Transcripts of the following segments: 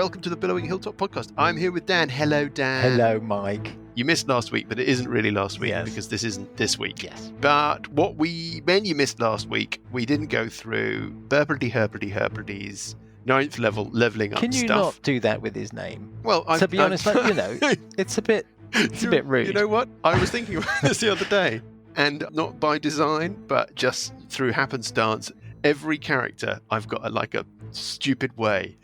welcome to the Billowing Hilltop podcast. I'm here with Dan. Hello, Dan. Hello, Mike. You missed last week, but it isn't really last week because this isn't this week. Yes. But when you missed last week, we didn't go through Herberty's 9th level leveling up stuff. Can you not do that with his name? Well, to be honest, it's a bit rude. You know what? I was thinking about this the other day, and not by design, but just through happenstance, every character I've got a stupid way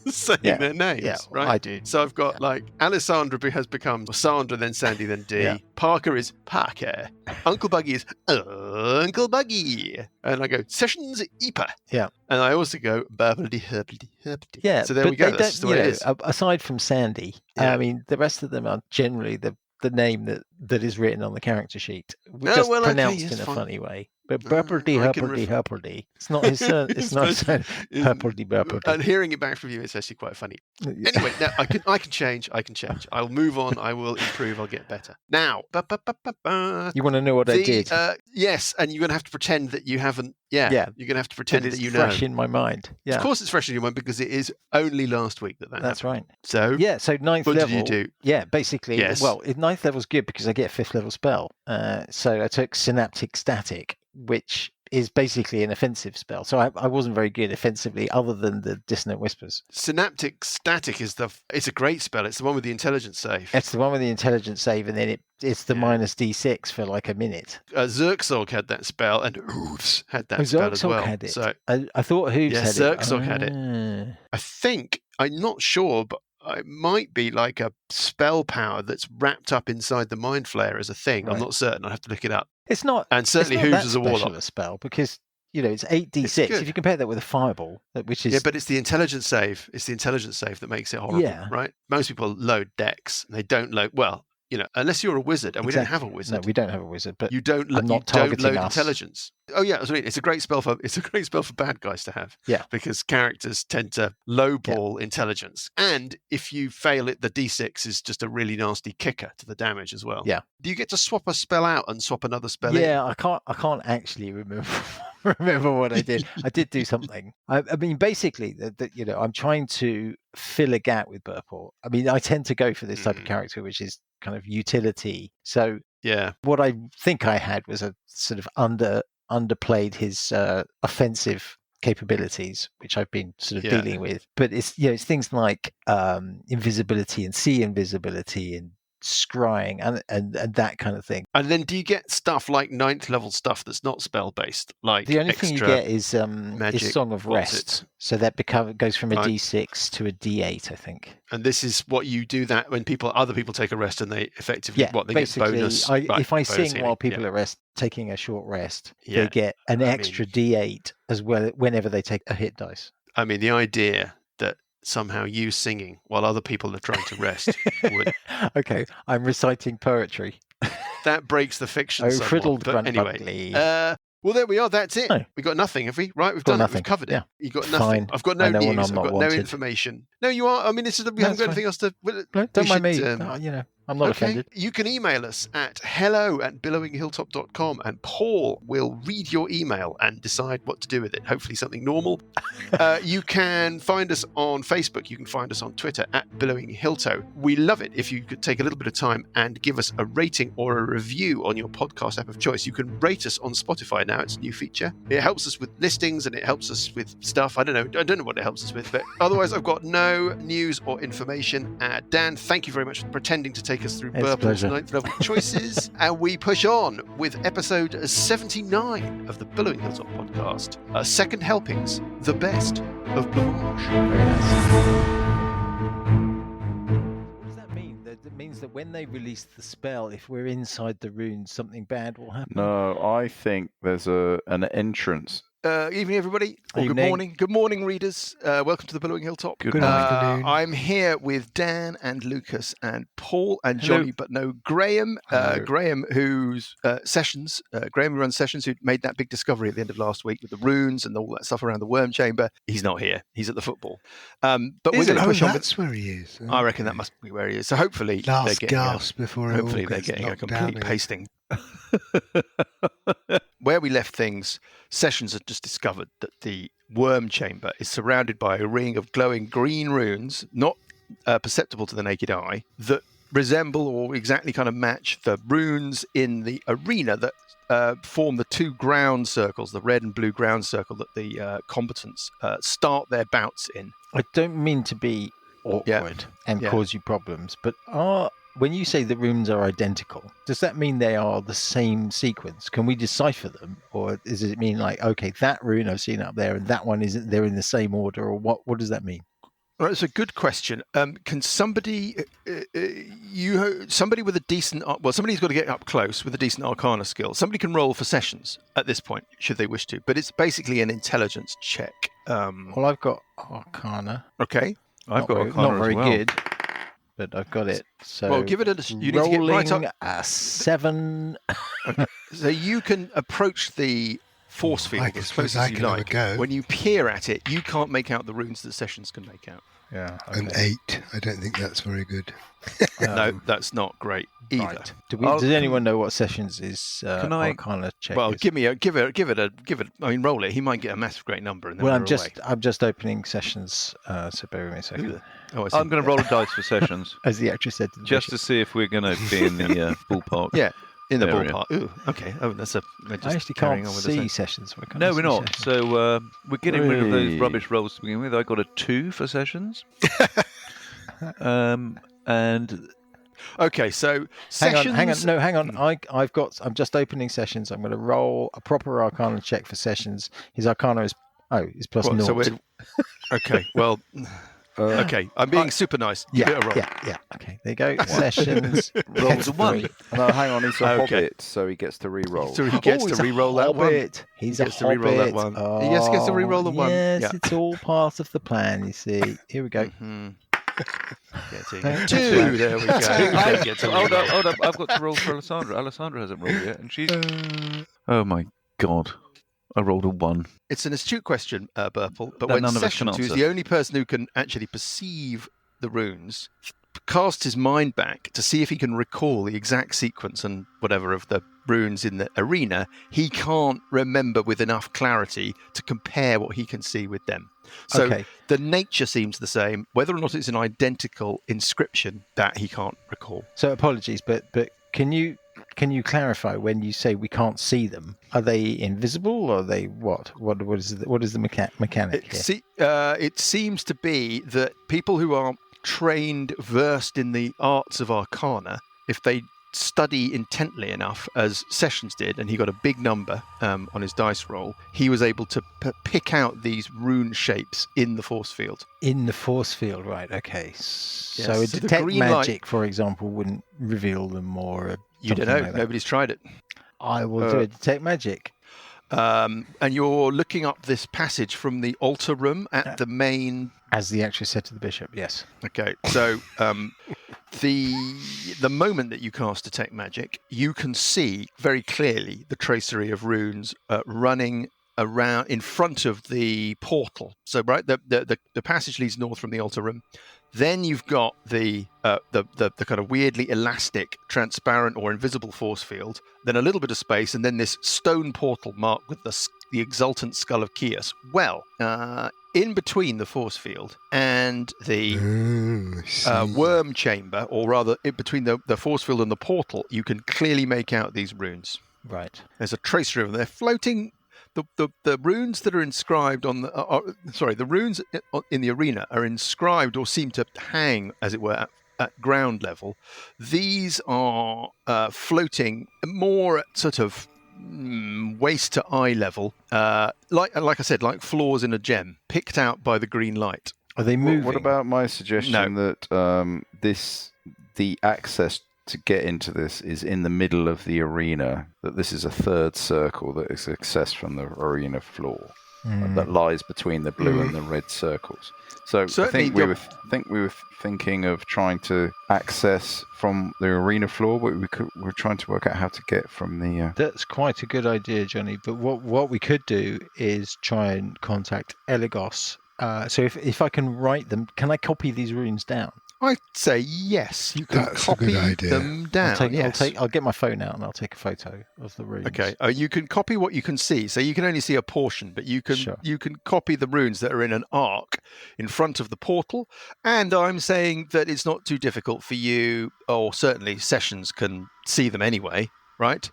saying their names, right? I do. So I've got Alessandra has become Sandra, then Sandy, then D. Yeah. Parker is Parker. Uncle Buggy is Uncle Buggy. And I go, Sessions Eeper. Yeah. And I also go, Herberty. Yeah. So there we go. That's the way it is. Aside from Sandy, I mean, the rest of them are generally the name that is written on the character sheet. Just pronounced in a funny way. But Herberty. It's not his it's not Herberty. And hearing it back from you, it's actually quite funny. Anyway, now I can change. I'll move on. I will improve. I'll get better. Now, you want to know what I did? Yes, and you're going to have to pretend that you haven't. Yeah. You're going to have to pretend that you know. It's fresh in my mind. Yeah. Of course it's fresh in your mind because it is only last week that That's happened. right. So 9th what level. What did you do? Yeah, basically. Yes. Well, 9th level's good because I get a 5th level spell. So I took Synaptic Static, which is basically an offensive spell. So I wasn't very good offensively other than the Dissonant Whispers. Synaptic Static it's a great spell. It's the one with the intelligence save. It's the one with the intelligence save, and then it's the minus D6 for a minute. Zerxog had that spell, and Hooves had that spell as well. Had it. So, I thought Hooves had Zerxog had it. I think, I'm not sure, but it might be like a spell power that's wrapped up inside the Mind Flayer as a thing. Right. I'm not certain. I'll have to look it up. It's not. And certainly Hooves is a warlock. A spell because it's 8d6. If you compare that with a fireball, which is but it's the intelligence save. It's the intelligence save that makes it horrible, right? Most people load decks and they don't load unless you're a wizard, and we don't have a wizard. No, we don't have a wizard, but you don't load intelligence. Oh yeah, that's what I mean. It's a great spell for bad guys to have. Yeah, because characters tend to lowball intelligence, and if you fail it, the D6 is just a really nasty kicker to the damage as well. Yeah. Do you get to swap a spell out and swap another spell in? Yeah, I can't actually remember what I did. I did do something. I mean, basically, I'm trying to fill a gap with Burple. I mean, I tend to go for this type of character, which is kind of utility. So what I think I had was a sort of underplayed his offensive capabilities, which I've been sort of dealing with. But it's things like invisibility and see invisibility and scrying and that kind of thing. And then do you get stuff like 9th level stuff that's not spell based? Like the only thing you get is magic, Song of Rest. So that goes from a D6 to a D8, I think. And this is what you do that when other people take a rest and they effectively they get bonus. If I sing healing, while people are taking a short rest, they get an extra D8 as well whenever they take a hit dice. I mean, the idea that somehow you singing while other people are trying to rest would... Okay, I'm reciting poetry. That breaks the fiction somewhat. Friddled but anyway, well, there we are. That's it. Oh. We got nothing, have we? Right, we've done nothing. It. We've covered it. Yeah. You got nothing. Fine. I've got no news. I've got wanted. no information. No, you are. I mean, we haven't got anything else to... Don't mind me. I'm not offended. You can email us at hello@billowinghilltop.com, and Paul will read your email and decide what to do with it. Hopefully something normal. You can find us on Facebook. You can find us on Twitter @billowinghilltop. We love it if you could take a little bit of time and give us a rating or a review on your podcast app of choice. You can rate us on Spotify now. It's a new feature. It helps us with listings and it helps us with stuff. I don't know what it helps us with, but otherwise I've got no news or information. Dan, thank you very much for pretending to take us through Burple's 9th level choices, and we push on with episode 79 of the Billowing Hilltop podcast, Second Helpings, the best of Blancmange. Very nice. What does that mean? That means that when they release the spell, if we're inside the rune, something bad will happen? No, I think there's an entrance. Evening, everybody. Or good morning. Good morning, readers. Welcome to the Billowing Hilltop. Good afternoon. I'm here with Dan and Lucas and Paul and Johnny, but no Graham. Graham, who's Sessions. Graham who runs Sessions, who made that big discovery at the end of last week with the runes and all that stuff around the worm chamber. He's not here. He's at the football. But we're going to push on. That's where he is. I reckon that must be where he is. So hopefully they're getting a complete pasting. Where we left things, Sessions had just discovered that the worm chamber is surrounded by a ring of glowing green runes, not perceptible to the naked eye, that resemble or exactly kind of match the runes in the arena that form the two ground circles, the red and blue ground circle that the combatants start their bouts in. I don't mean to be awkward and cause you problems, but when you say the runes are identical, does that mean they are the same sequence? Can we decipher them, or does it mean like, okay, that rune I've seen up there and that one isn't? They're in the same order, or what? What does that mean? Well, it's a good question. Can somebody, somebody with a decent, somebody's got to get up close with a decent Arcana skill. Somebody can roll for sessions at this point, should they wish to, but it's basically an intelligence check. Well, I've got Arcana. Okay, I've got Arcana not very as well. good, but I've got it. So well, give it a. You need to rolling get right up. a 7. Okay. So you can approach the force field as close as you like. When you peer at it, you can't make out the runes that Sessions can make out. Yeah. Okay. An 8. I don't think that's very good. No, that's not great either. Right. Does anyone know what Sessions is? Can I Arcana check? Well, is? give it. I mean, roll it. He might get a massive great number. And then I'm just opening Sessions. So bear with me a second. I'm going to roll a dice for Sessions, as the actress said, just to see if we're going to be in the ballpark. Yeah. In the area. ballpark. Ooh, okay. Oh, that's a. I actually can't see Sessions. No, we're not. So we're getting rid of those rubbish rolls to begin with. I got a 2 for Sessions. And okay, so Sessions. Hang on. I'm just opening Sessions. I'm going to roll a proper Arcana check for Sessions. His Arcana is plus 0. So okay. Well. Okay, I'm being super nice. Give it a roll. Yeah. Okay, there you go. Sessions rolls a 1. No, hang on. He's a hobbit, so he gets to re-roll. So he gets to re-roll that one. He's a hobbit. That one. He gets to re-roll the one. Yes, it's all part of the plan. You see. Here we go. Mm-hmm. 2. There we go. Hold up. I've got to roll for Alessandra. Alessandra hasn't rolled yet, and she's. Oh my God. I rolled a 1. It's an astute question, Burple, but when Sessions, who's the only person who can actually perceive the runes, casts his mind back to see if he can recall the exact sequence and whatever of the runes in the arena, he can't remember with enough clarity to compare what he can see with them. So the nature seems the same, whether or not it's an identical inscription that he can't recall. So apologies, but can you clarify when you say we can't see them? Are they invisible, or are they what? What is the mechanic here? It seems to be that people who are trained, versed in the arts of Arcana, if they study intently enough, as Sessions did, and he got a big number on his dice roll, he was able to pick out these rune shapes in the force field. In the force field, right? Okay. So Yes, a detect magic, for example, wouldn't reveal them, or you don't know. Like Nobody's tried it. I will do a detect magic. And you're looking up this passage from the altar room at the main. As the actress said to the bishop, yes. Okay, so the moment that you cast detect magic, you can see very clearly the tracery of runes running around in front of the portal. So the passage leads north from the altar room. Then you've got the kind of weirdly elastic, transparent or invisible force field. Then a little bit of space, and then this stone portal marked with the exultant skull of Kios. Well, in between the force field and the worm chamber, or rather in between the force field and the portal, you can clearly make out these runes. Right. There's a tracery of them. They're floating. The runes that are inscribed on the runes in the arena are inscribed or seem to hang, as it were, at ground level. These are floating more at sort of waist to eye level, like I said, like flaws in a gem, picked out by the green light. Are they moving? What about my suggestion that the access to get into this is in the middle of the arena, that this is a third circle that is accessed from the arena floor that lies between the blue and the red circles. So certainly I think we were thinking of trying to access from the arena floor, but we're trying to work out how to get from the... That's quite a good idea, Johnny, but what we could do is try and contact Eligos. So if I can write them, can I copy these runes down? I'd say yes. You can That's a good copy idea. them down. I'll get my phone out and I'll take a photo of the runes. Okay. You can copy what you can see. So you can only see a portion, but you can copy the runes that are in an arc in front of the portal. And I'm saying that it's not too difficult for you, or certainly sessions can see them anyway, right?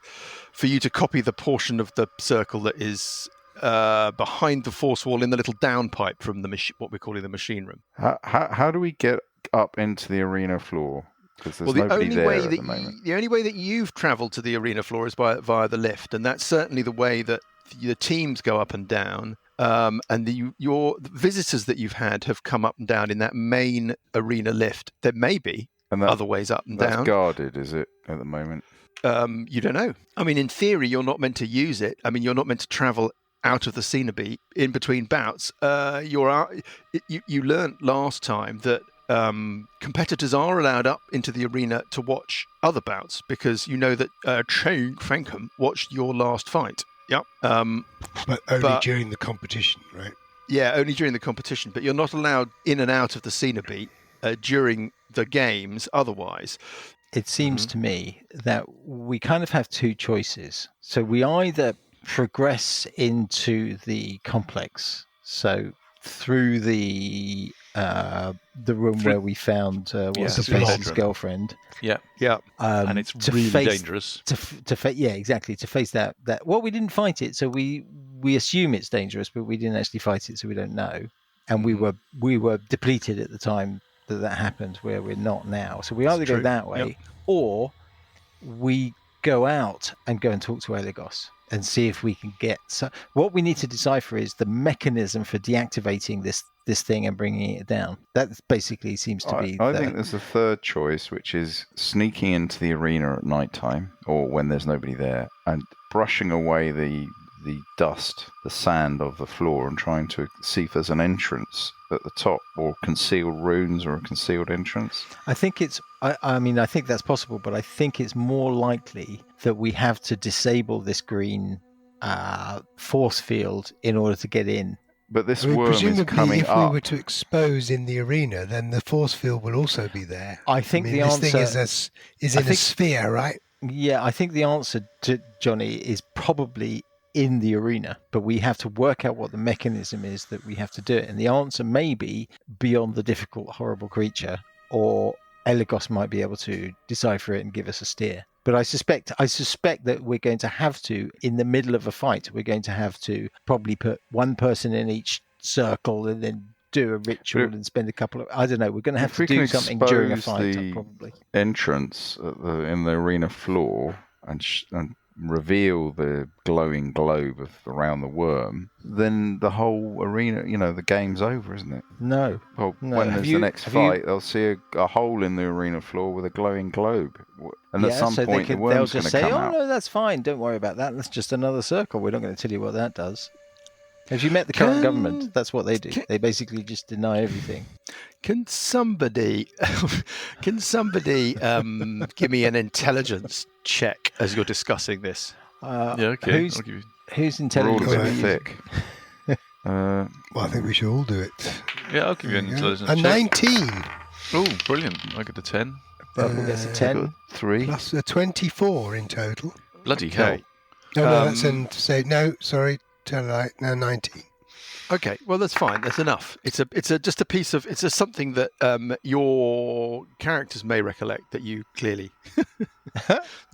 For you to copy the portion of the circle that is behind the force wall in the little downpipe from what we're calling the machine room. How do we get up into the arena floor? Because there's nobody there at the moment. The only way that you've travelled to the arena floor is via the lift, and that's certainly the way that the teams go up and down. And the visitors that you've had have come up and down in that main arena lift. There may be other ways up and down. That's guarded, is it, at the moment? You don't know. I mean, in theory, you're not meant to use it. I mean, you're not meant to travel out of the scenery in between bouts. You learnt last time that competitors are allowed up into the arena to watch other bouts, because you know that Chang Frankham watched your last fight. Yep. But only during the competition, right? Yeah, only during the competition. But you're not allowed in and out of the scenery during the games otherwise. It seems to me that we kind of have two choices. So we either progress into the complex, so through the room where we found what's the person's girlfriend. Yeah, and it's really dangerous. To face that. Well, we didn't fight it, so we assume it's dangerous, but we didn't actually fight it, so we don't know. And we were depleted at the time that happened, where we're not now. So we either go that way, or we go out and go and talk to Eligos and see if we can get. So what we need to decipher is the mechanism for deactivating this thing and bringing it down. That basically seems to be. I think there's a third choice, which is sneaking into the arena at night time or when there's nobody there and brushing away the dust, the sand of the floor, and trying to see if there's an entrance at the top, or concealed runes, or a concealed entrance. I think it's. I mean, I think that's possible, but I think it's more likely that we have to disable this green force field in order to get in. But this worm is coming if up. If we were to expose in the arena, then the force field will also be there. I think the this answer thing is in a sphere, right? Yeah, I think the answer to Johnny is probably in the arena, but we have to work out what the mechanism is that we have to do it. And the answer may be beyond the difficult, horrible creature, or Eligos might be able to decipher it and give us a steer. But I suspect that we're going to have to, in the middle of a fight, we're going to have to probably put one person in each circle and then do a ritual and spend a couple of. I don't know. We're going to have to do something during a fight, probably. Entrance in the arena floor and reveal the glowing globe around the worm, then the whole arena, the game's over, isn't it? No. Well, when there's the next fight, they'll see a hole in the arena floor with a glowing globe. And at some point, the worm's going to come out. Oh, no, that's fine. Don't worry about that. That's just another circle. We're not going to tell you what that does. Have you met the current government? That's what they do. They basically just deny everything. Can somebody give me an intelligence check as you're discussing this? Okay. Who's intelligence? We're all a bit thick. Well, I think we should all do it. Yeah, I'll give you an intelligence a check. 19. Oh, brilliant. I get a 10. Purple gets a 10. 3. Plus a 24 in total. Bloody hell. No, that's in to say, no, sorry, tell I, no, 19. Okay, well that's fine. That's enough. It's something that your characters may recollect that you clearly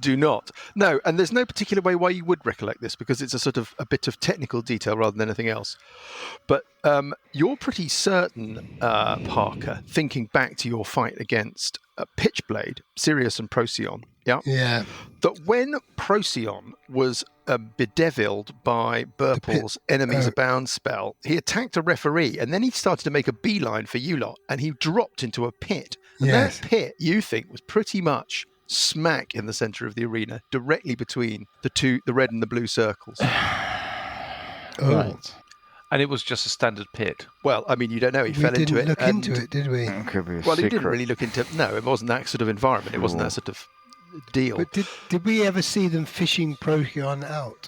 do not. No, and there's no particular way why you would recollect this, because it's a bit of technical detail rather than anything else. But you're pretty certain, Parker, thinking back to your fight against Pitchblade, Sirius, and Procyon. Yeah. That when Procyon was bedeviled by Burple's Enemies Abound spell, he attacked a referee, and then he started to make a beeline for you lot, and he dropped into a pit. And that pit, you think, was pretty much smack in the centre of the arena, directly between the red and the blue circles. Right. And it was just a standard pit. Well, I mean, you don't know. He fell into it. We didn't look into it, did we? Well, he didn't really look into it. No, it wasn't that sort of environment. It wasn't that sort of deal. But did we ever see them fishing Procyon out?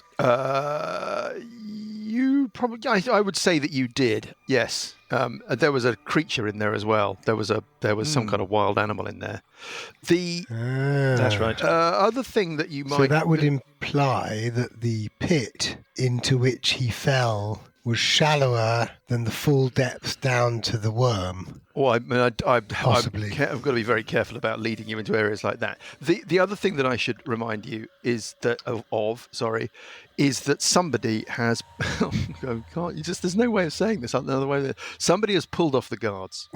You probably, I would say that you did. Yes, there was a creature in there as well. There was some kind of wild animal in there. That's right. Other thing that you might. So that would imply that the pit into which he fell was shallower than the full depth down to the worm. Well, Possibly. I've got to be very careful about leading you into areas like that. The other thing that I should remind you is that is that somebody has. Oh, God, there's no way of saying this another way. Somebody has pulled off the guards.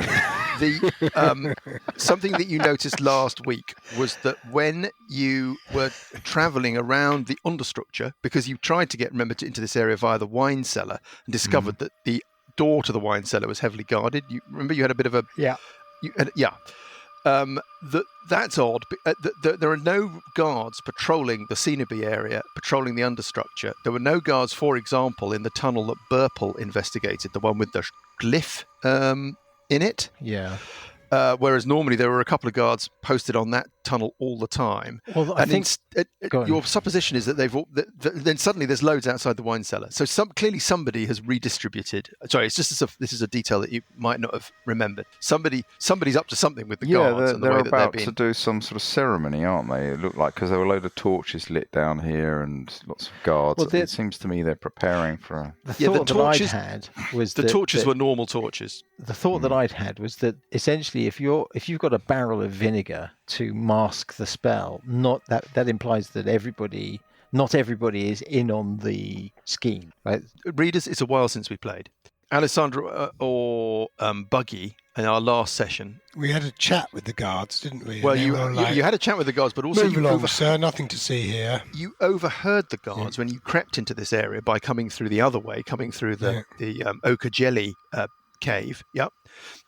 Something that you noticed last week was that when you were travelling around the understructure, because you tried to get into this area via the wine cellar and discovered that the door to the wine cellar was heavily guarded. You remember you had a bit of a that's odd. There are no guards patrolling the Cenobie area, patrolling the understructure. There were no guards, for example, in the tunnel that Burple investigated, the one with the glyph in it. Yeah. Whereas normally there were a couple of guards posted on that tunnel all the time. Well, I think your supposition is that then suddenly there's loads outside the wine cellar. So clearly somebody has redistributed. Sorry, it's just this is a detail that you might not have remembered. Somebody's up to something with the guards. Yeah, they're about to do some sort of ceremony, aren't they? It looked like, because there were a load of torches lit down here and lots of guards. Well, it seems to me they're preparing for the torches that I'd had was the torches were normal torches. The thought that I'd had was that essentially if you've got a barrel of vinegar to mask the spell, not that implies that not everybody is in on the scheme, right? Readers, it's a while since we played. Alessandra or Buggy in our last session. We had a chat with the guards, didn't we? Well, you had a chat with the guards, but also move along, sir. Nothing to see here. You overheard the guards when you crept into this area by coming through the other way, coming through the ochre jelly cave. Yep.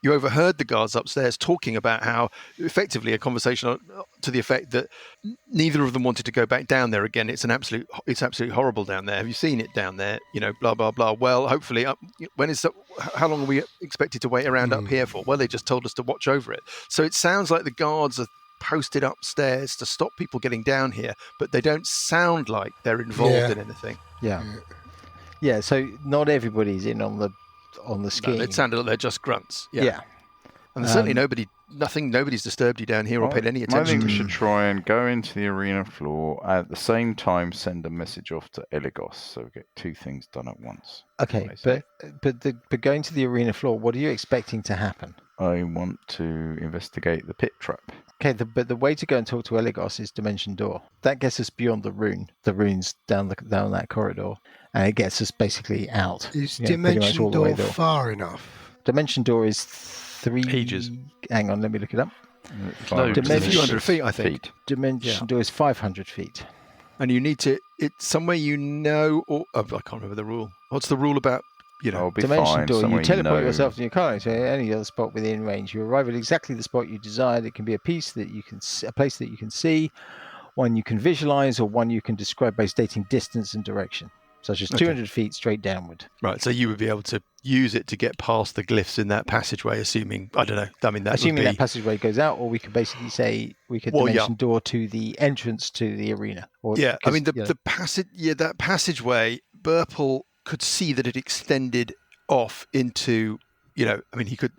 You overheard the guards upstairs talking about how effectively a conversation to the effect that neither of them wanted to go back down there again. It's absolutely horrible down there. Have you seen it down there? Blah blah blah. Well, hopefully, how long are we expected to wait around up here for? Well, they just told us to watch over it. So it sounds like the guards are posted upstairs to stop people getting down here, but they don't sound like they're involved in anything. Yeah. So not everybody's in on the scheme. No, it sounded like they're just grunts. Yeah. And there's certainly nobody's disturbed you down here or paid any attention. I think we should try and go into the arena floor at the same time, send a message off to Eligos, so we get two things done at once. Okay, but going to the arena floor, what are you expecting to happen? I want to investigate the pit trap. Okay, but the way to go and talk to Eligos is Dimension Door. That gets us beyond the runes down that corridor, and it gets us basically out. Is Dimension Door far enough? Dimension Door is 3 pages. Hang on, let me look it up. Dimension, a few hundred feet, I think. Dimension Door is 500 feet. And you need to, it's somewhere or I can't remember the rule. What's the rule about, Dimension Door, you teleport yourself to your car to any other spot within range. You arrive at exactly the spot you desired. It can be a place that you can see, one you can visualize, or one you can describe by stating distance and direction, such as 200 feet straight downward. Right, so you would be able to use it to get past the glyphs in that passageway, assuming that passageway goes out, or we could basically say Dimension Door to the entrance to the arena. The passage, that passageway, Burple could see that it extended off into, he could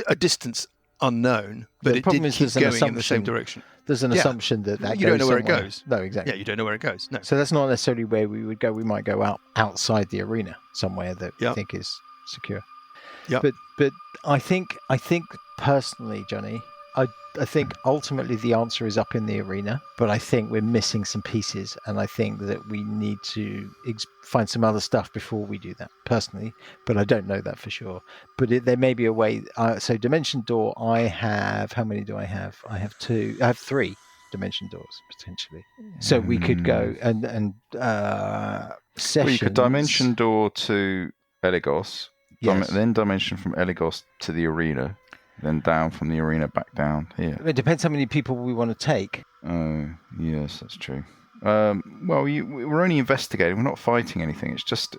a distance unknown, but it did keep going in the same direction. There's an assumption that you goes don't know where somewhere. it goes. No, exactly. Yeah, you don't know where it goes. No. So that's not necessarily where we would go. We might go outside the arena somewhere that we think is secure. Yeah. But I think personally, Johnny, I think ultimately the answer is up in the arena, but I think we're missing some pieces, and I think that we need to find some other stuff before we do that, personally, but I don't know that for sure. But there may be a way. So Dimension Door, I have, how many do I have? I have 2. I have 3 Dimension Doors, potentially. So we could go and sessions. Well, you could Dimension Door to Eligos, then Dimension from Eligos to the arena, then down from the arena back down here. It depends how many people we want to take. Oh, yes, that's true. We're only investigating. We're not fighting anything. It's just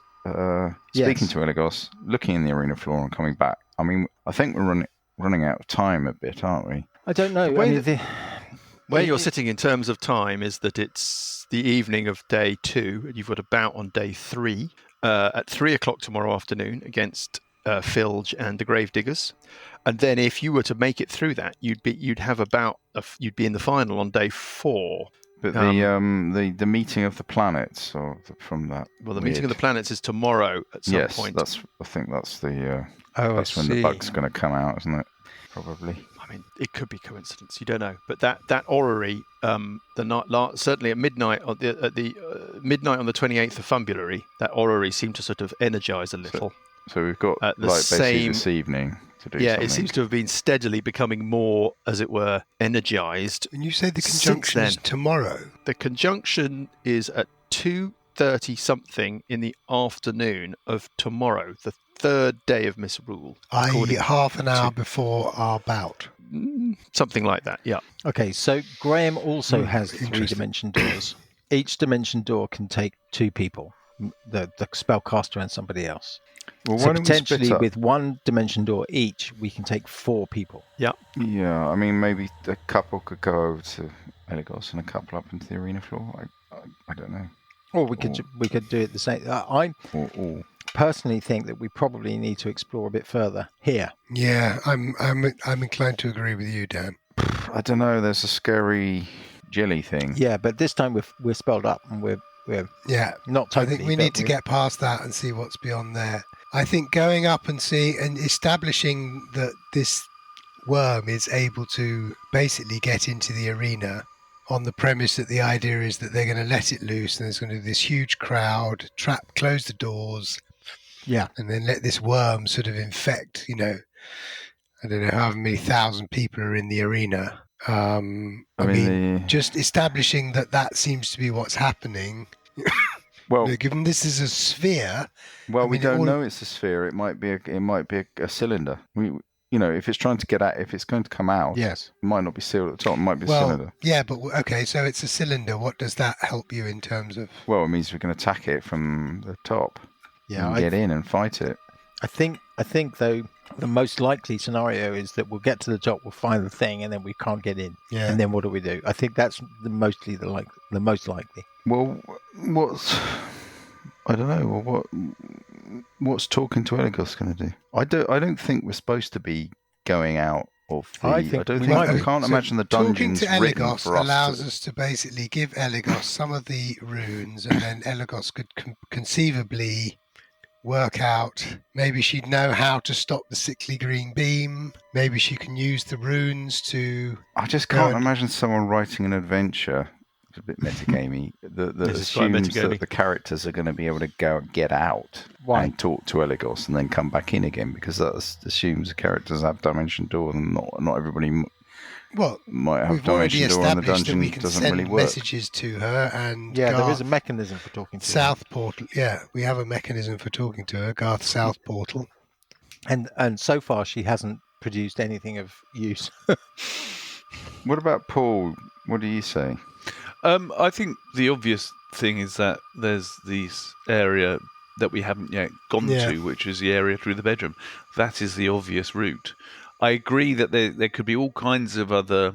speaking to Eligos, looking in the arena floor and coming back. I mean, I think we're running out of time a bit, aren't we? I don't know. Where you're sitting in terms of time is that it's the evening of day 2, and you've got a bout on day 3 at 3 o'clock tomorrow afternoon against Filge and the Gravediggers. And then if you were to make it through that, you'd be in the final on day 4. But the meeting of the planets, from that. Well, the meeting of the planets is tomorrow at some point. Yes, I think that's the. That's when the bug's going to come out, isn't it? Probably. I mean, it could be coincidence. You don't know. But that orrery, certainly at midnight on the midnight on the 28th of February, that orrery seemed to sort of energise a little. So we've got basically this evening to do something. It seems to have been steadily becoming more, as it were, energised. And you say the conjunction is tomorrow? The conjunction is at 2:30 something in the afternoon of tomorrow, the 3rd day of Misrule. I.e. half an hour before our bout. Something like that, yeah. Okay, so Graham also has 3 dimension doors. Each dimension door can take 2 people, the spellcaster and somebody else. Well, so potentially with 1 dimension door each, we can take 4 people. Yeah. Yeah, I mean, maybe a couple could go over to Eligos and a couple up into the arena floor. I don't know. Or we could do it the same. I personally think that we probably need to explore a bit further here. Yeah, I'm inclined to agree with you, Dan. I don't know. There's a scary jelly thing. Yeah, but this time we're spelled up and we're not totally. I think we need to get past that and see what's beyond there. I think going up and establishing that this worm is able to basically get into the arena on the premise that the idea is that they're going to let it loose and there's going to be this huge crowd, close the doors, and then let this worm sort of infect, I don't know how many thousand people are in the arena. I mean, just establishing that seems to be what's happening. Well, given this is a sphere. Well, we don't know it's a sphere. It might be a cylinder. If it's trying to get out, if it's going to come out, yes, it might not be sealed at the top. It might be a cylinder. Yeah, but okay, so it's a cylinder. What does that help you in terms of? Well, it means we can attack it from the top. Yeah, and get in and fight it. I think though the most likely scenario is that we'll get to the top, we'll find the thing, and then we can't get in. Yeah. And then what do? I think that's the most likely. Well, I don't know. Well, what's talking to Eligos going to do? I don't think we're supposed to be going out of the. I can't imagine the dungeons talking to written Eligos for us. Allows us to basically give Eligos some of the runes, and then Eligos could conceivably work out. Maybe she'd know how to stop the sickly green beam. Maybe she can use the runes to. I just can't imagine someone writing an adventure. It's a bit metagamey. That assumes that the characters are going to be able to get out and talk to Eligos and then come back in again, because that assumes the characters have dimension door and not everybody might have dimension door and the dungeon doesn't really work. Messages to her and there is a mechanism for talking to South Portal. Yeah, we have a mechanism for talking to her, Garth South Portal. And so far she hasn't produced anything of use. What about Paul? What do you say? I think the obvious thing is that there's this area that we haven't yet gone to, which is the area through the bedroom. That is the obvious route. I agree that there could be all kinds of other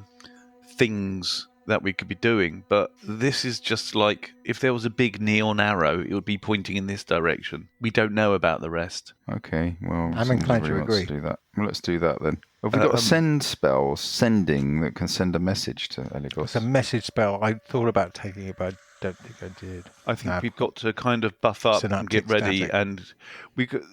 things that we could be doing, but this is just like, if there was a big neon arrow, it would be pointing in this direction. We don't know about the rest. Okay, well, I'm inclined to agree. Do that. Well, let's do that then. Have we got a send spell, sending, that can send a message to Eligos? It's a message spell. I thought about taking it, but I don't think I did. I think we've got to kind of buff up and get ready, and we could,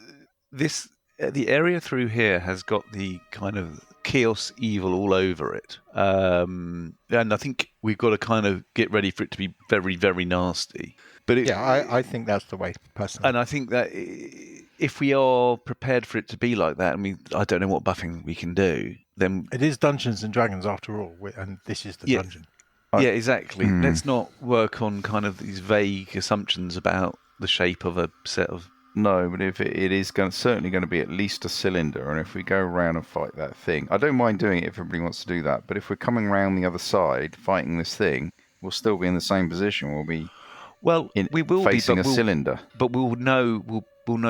the area through here has got the kind of chaos evil all over it, and I think we've got to kind of get ready for it to be very, very nasty. But I think that's the way, personally. And I think that if we are prepared for it to be like that, I don't know what buffing we can do, then it is Dungeons and Dragons after all, and this is the dungeon. Yeah, exactly. Let's not work on kind of these vague assumptions about the shape of a set of. No, but if it is certainly going to be at least a cylinder, and if we go around and fight that thing, I don't mind doing it if everybody wants to do that. But if we're coming around the other side fighting this thing, we'll still be in the same position. We'll be Well, we will facing be, but a cylinder. But we'll know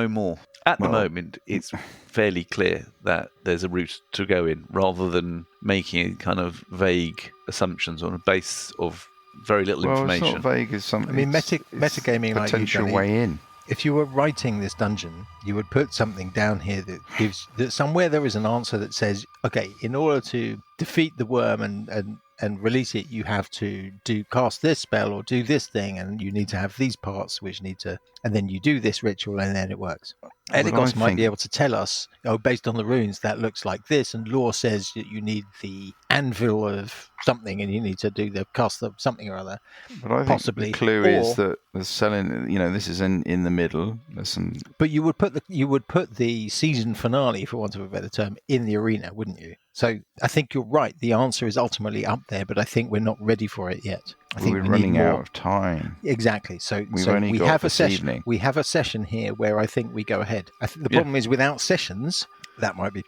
more. At the Well- moment, it's fairly clear that there's a route to go in, rather than making kind of vague assumptions on a base of very little information. It's not vague as something. I mean, metagaming like you've potential done, way in. if you were writing this dungeon, you would put something down here that gives that somewhere there is an answer that says, okay, in order to defeat the worm and release it, you have to cast this spell or do this thing, and you need to have these parts which need to, and then you do this ritual and then it works. Eligos might be able to tell us, based on the runes, that looks like this, and lore says that you need the anvil of something and you need to do the cast of something or other. But I think possibly. the clue is that the selling. This is in the middle. There's some. But you would put the season finale, for want of a better term, in the arena, wouldn't you? So I think you're right. The answer is ultimately up there, but I think we're not ready for it yet. I think we're we running need more. out of time. Exactly. So We've only we got have a this session. evening. We have a session here where I think we go ahead. I think the problem is without sessions, that might be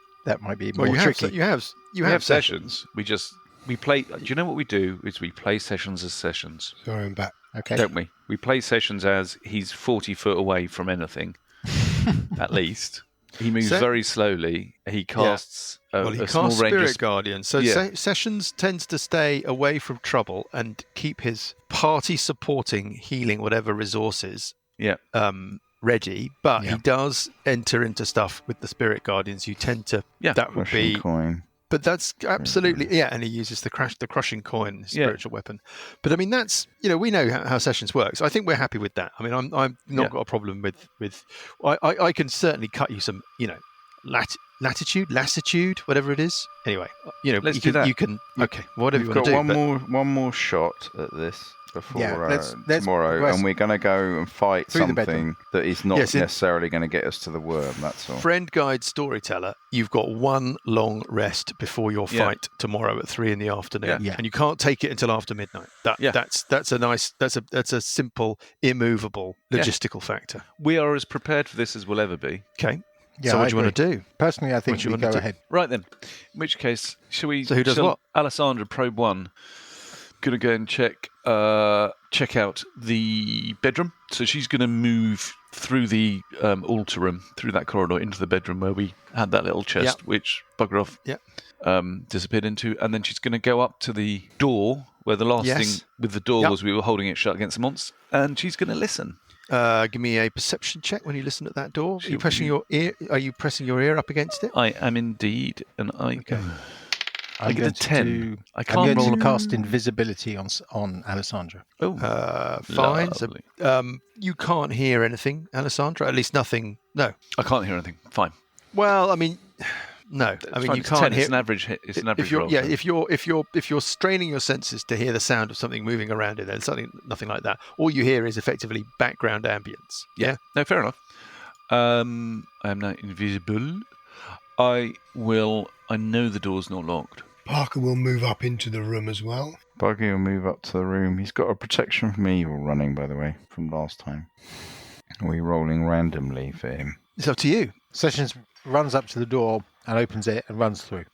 more tricky. You have sessions. We play. Do you know what we do? Is we play sessions as sessions, Sorry, I'm back. Okay. don't we? We play sessions as he's 40 foot away from anything, at least. He moves very slowly. He casts a small casts range Spirit of Guardian. So Sessions tends to stay away from trouble and keep his party supporting, healing, whatever resources ready. But he does enter into stuff with the Spirit Guardians. You tend to that would Crushing be. coin. But that's absolutely and he uses the crushing coin, spiritual weapon. But I mean, that's we know how Sessions works. I think we're happy with that. I mean, I'm not got a problem with. I can certainly cut you some latitude, lassitude, whatever it is. Anyway, Let's do that. You can whatever you We've want to got do. one more shot at this before let's tomorrow, progress and we're going to go and fight through the something bedroom. that is not necessarily going to get us to the worm. That's all. Friend guide storyteller, you've got one long rest before your fight tomorrow at 3 p.m, and you can't take it until after midnight. That's a simple, immovable logistical factor. We are as prepared for this as we'll ever be. Okay. Yeah, so what I do you want to do? Personally, I think we go ahead. Right then. In which case, shall we? So who does what? Alessandra, probe 1. Gonna go and check out the bedroom. So she's gonna move through the altar room, through that corridor into the bedroom where we had that little chest, which bugger off disappeared into, and then she's gonna go up to the door where the last thing with the door was we were holding it shut against the monster, and she's gonna listen. Give me a perception check when you listen at that door. Are you pressing your ear? Are you pressing your ear up against it? I am indeed, and I get a 10. I'm going to cast invisibility on Alessandra. Oh, fine. So, you can't hear anything, Alessandra. At least nothing. No, I can't hear anything. Fine. Well, I mean, no. I mean, you can't 10. hear. It's an average. It's an average. If you're straining your senses to hear the sound of something moving around in there, nothing like that. All you hear is effectively background ambience. Yeah. No, fair enough. I am now invisible. I know the door's not locked. Parker will move up into the room as well. Buggy will move up to the room. He's got a protection from evil running, by the way, from last time. Are we rolling randomly for him? It's up to you. Sessions runs up to the door and opens it and runs through.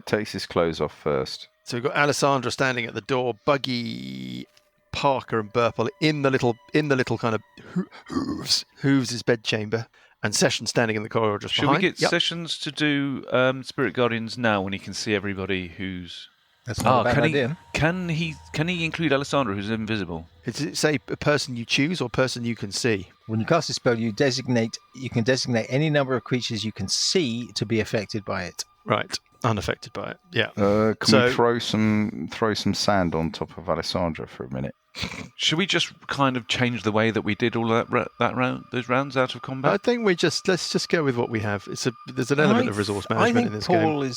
Takes his clothes off first. So we've got Alessandra standing at the door, Buggy, Parker, and Burple in the little kind of hooves' bedchamber, and Sessions standing in the corridor just behind. behind. Should we get Sessions to do Spirit Guardians now when he can see everybody who's... That's not a bad idea. Can he include Alessandra, who's invisible? Does it say a person you choose or person you can see? When you cast a spell, you can designate any number of creatures you can see to be affected by it. Right, unaffected by it. Yeah. Can we throw some sand on top of Alessandra for a minute? Should we just kind of change the way that we did all those rounds out of combat? I think let's just go with what we have. There's an element of resource management in this game.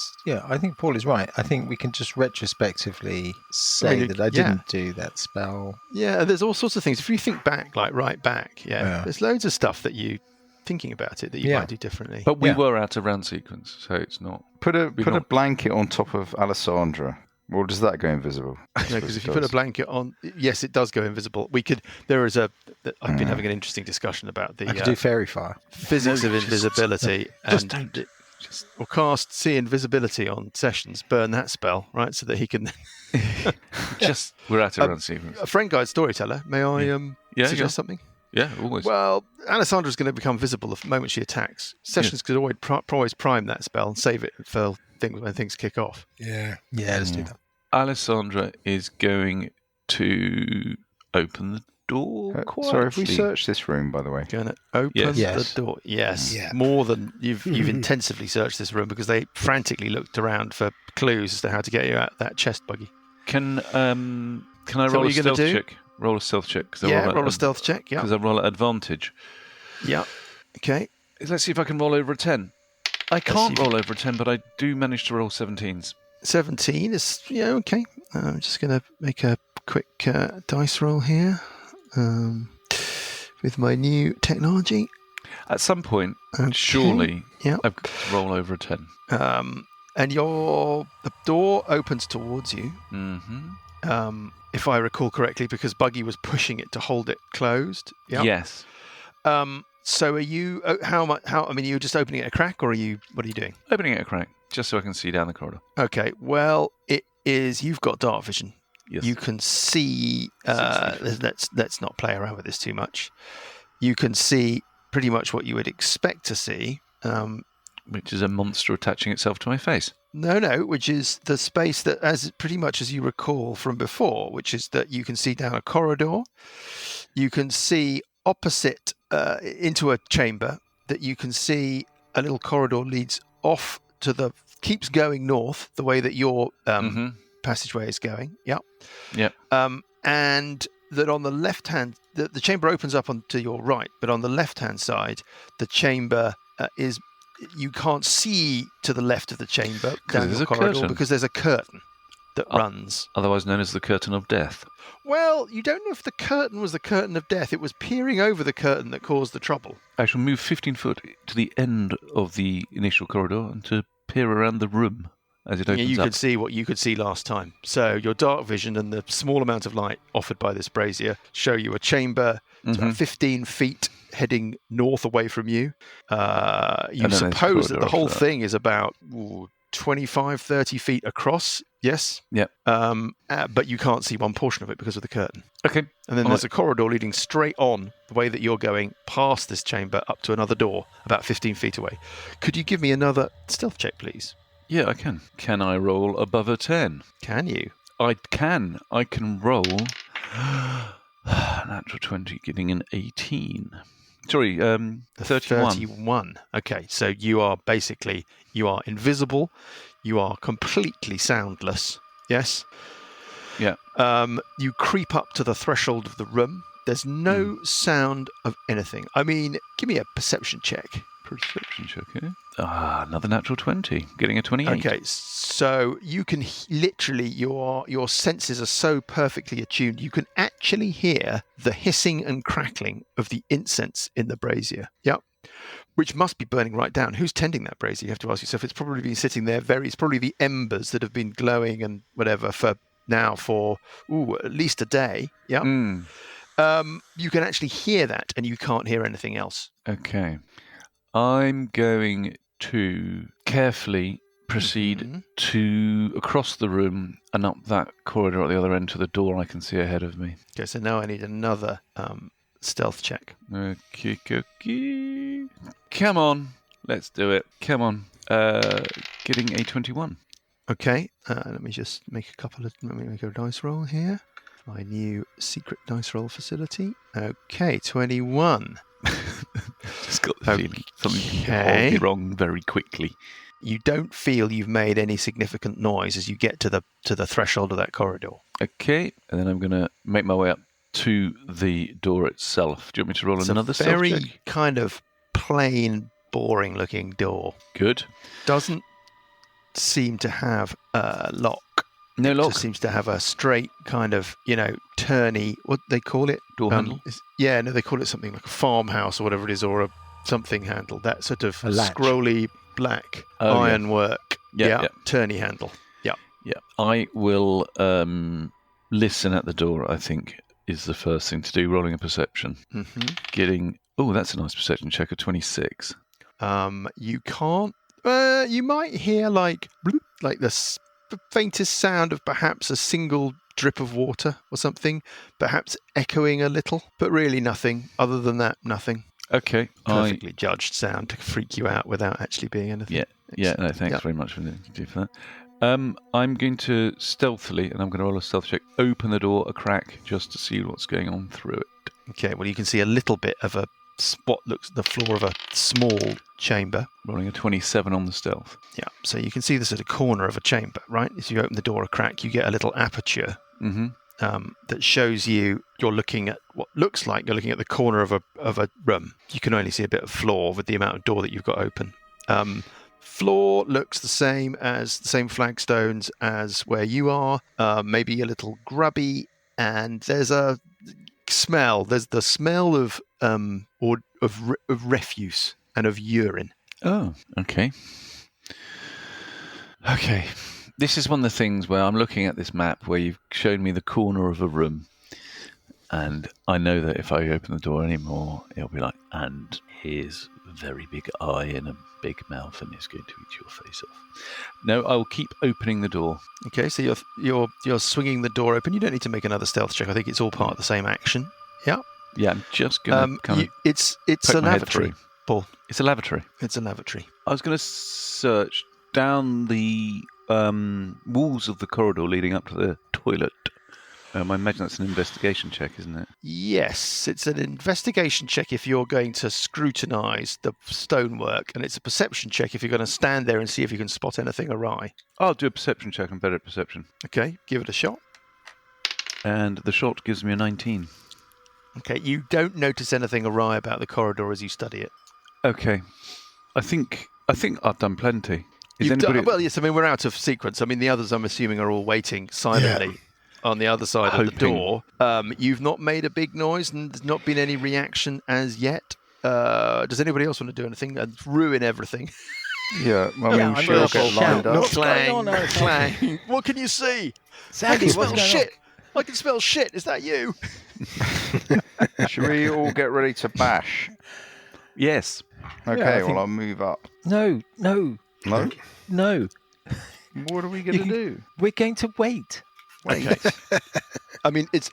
I think Paul is right. I think we can just retrospectively say that I didn't do that spell. Yeah, there's all sorts of things. If you think back, like right back, there's loads of stuff that you thinking about it that you might do differently. But we were out of round sequence, so it's not. Put a blanket on top of Alessandra. Or does that go invisible? No, because if you put a blanket on, yes, it does go invisible. I've been having an interesting discussion about I could do fairy fire. Physics of invisibility. Just don't. Or cast see invisibility on Sessions, burn that spell, right, so that he can. We're at around sequence. A friend guide storyteller. May I suggest something? Yeah, always. Well, Alessandra's going to become visible the moment she attacks. Sessions could always prime that spell and save it for things when things kick off. Yeah, let's do that. Alessandra is going to open the door quietly. Sorry, have we searched this room, by the way? Going to open the door. Yes, more than you've intensively searched this room because they frantically looked around for clues as to how to get you out of that chest buggy. Can I roll a stealth check? Roll a stealth check. Roll a stealth check. Yeah, because I roll at advantage. Yeah. Okay. Let's see if I can roll over a 10. I can't roll over a 10, but I do manage to roll 17s. 17 is okay. I'm just going to make a quick dice roll here with my new technology. At some point, surely, I've got to roll over a 10. And the door opens towards you. Mm-hmm. If I recall correctly, because Buggy was pushing it to hold it closed. Yep. Yes. So are you? You're just opening it a crack, or what are you doing? Opening it a crack, just so I can see down the corridor. Okay. Well, it is. You've got dark vision. Yes. You can see. Let's not play around with this too much. You can see pretty much what you would expect to see. Which is a monster attaching itself to my face. No, which is the space that, as pretty much as you recall from before, which is that you can see down a corridor. You can see opposite into a chamber that you can see a little corridor leads off to keeps going north the way that your passageway is going. Yep. And that on the left hand, the chamber opens up onto your right, but on the left hand side, the chamber is. You can't see to the left of the chamber down the corridor because there's a curtain that runs. Otherwise known as the curtain of death. Well, you don't know if the curtain was the curtain of death. It was peering over the curtain that caused the trouble. I shall move 15 foot to the end of the initial corridor and to peer around the room as it opens up. You could see what you could see last time. So your dark vision and the small amount of light offered by this brazier show you a chamber about 15 feet heading north away from you. You suppose that the whole thing is about 25, 30 feet across. Yes? Yeah. But you can't see one portion of it because of the curtain. Okay. And then there's a corridor leading straight on the way that you're going past this chamber up to another door about 15 feet away. Could you give me another stealth check, please? Yeah, I can. Can I roll above a 10? Can you? I can. I can roll natural 20, getting an 18. Sorry, 31. 31. Okay, so you are invisible. You are completely soundless. Yes? Yeah. You creep up to the threshold of the room. There's no sound of anything. I mean, give me a perception check. Perception check, yeah. Another natural 20, getting a 28. Okay, so you can literally, your senses are so perfectly attuned, you can actually hear the hissing and crackling of the incense in the brazier. Yep. Which must be burning right down. Who's tending that brazier? You have to ask yourself. It's probably been sitting there it's probably the embers that have been glowing and whatever for at least a day. Yep. You can actually hear that and you can't hear anything else. Okay. I'm going to carefully proceed to across the room and up that corridor at the other end to the door I can see ahead of me. Okay, so now I need another stealth check. Okay. Come on. Let's do it. Come on. Getting a 21. Okay, let me just make a dice roll here. My new secret dice roll facility. Okay, 21. Just got the feeling something horribly wrong very quickly. You don't feel you've made any significant noise as you get to the threshold of that corridor. Okay, and then I'm going to make my way up to the door itself. Do you want me to roll another stealth check? It's a very kind of plain, boring-looking door. Good. Doesn't seem to have a lock. No lock. It just seems to have a straight kind of, turny, what they call it? Door handle? Yeah, no, they call it something like a farmhouse or whatever it is, or a something handle. That sort of scrolly black ironwork. Yeah. Turny handle. Yeah. Yeah. I will listen at the door, I think, is the first thing to do, rolling a perception. Mm-hmm. Getting, that's a nice perception check of 26. You can't You might hear like bloop, like the faintest sound of perhaps a single drip of water or something, perhaps echoing a little, but really nothing. Other than that, nothing. Okay. Perfectly judged sound to freak you out without actually being anything. Yeah. No, thanks very much for that. I'm going to stealthily, and I'm going to roll a stealth check, open the door a crack just to see what's going on through it. Okay, well, you can see a little bit of what looks the floor of a small chamber. Rolling a 27 on the stealth. Yeah, so you can see this at a corner of a chamber, right? As you open the door a crack, you get a little aperture that shows you're looking at what looks like you're looking at the corner of a room. You can only see a bit of floor with the amount of door that you've got open. Floor looks the same flagstones as where you are, maybe a little grubby, and there's a smell. There's the smell of refuse and of urine. Oh, okay. Okay. This is one of the things where I'm looking at this map where you've shown me the corner of a room, and I know that if I open the door anymore, it'll be like, and here's a very big eye and a big mouth, and it's going to eat your face off. No, I will keep opening the door. Okay, so you're swinging the door open. You don't need to make another stealth check. I think it's all part of the same action. Yeah. Yeah, I'm just going to it's a lavatory, Paul. It's a lavatory. It's a lavatory. I was going to search down the walls of the corridor leading up to the toilet. I imagine that's an investigation check, isn't it? Yes, it's an investigation check if you're going to scrutinise the stonework, and it's a perception check if you're going to stand there and see if you can spot anything awry. I'll do a perception check. I'm better at perception. Okay, give it a shot. And the shot gives me a 19. Okay, you don't notice anything awry about the corridor as you study it. Okay, I think I've done plenty. Well, yes. I mean, we're out of sequence. I mean, the others, I'm assuming, are all waiting silently on the other side of the door. You've not made a big noise, and there's not been any reaction as yet. Does anybody else want to do anything and ruin everything? Yeah, well, we should all get lined up. Clang. What can you see? Sandy, I can smell shit. I can smell shit. Is that you? Should we all get ready to bash? Yes. Okay, I'll move up. No. No? No. What are we going to do? We're going to wait. Okay. I mean, it's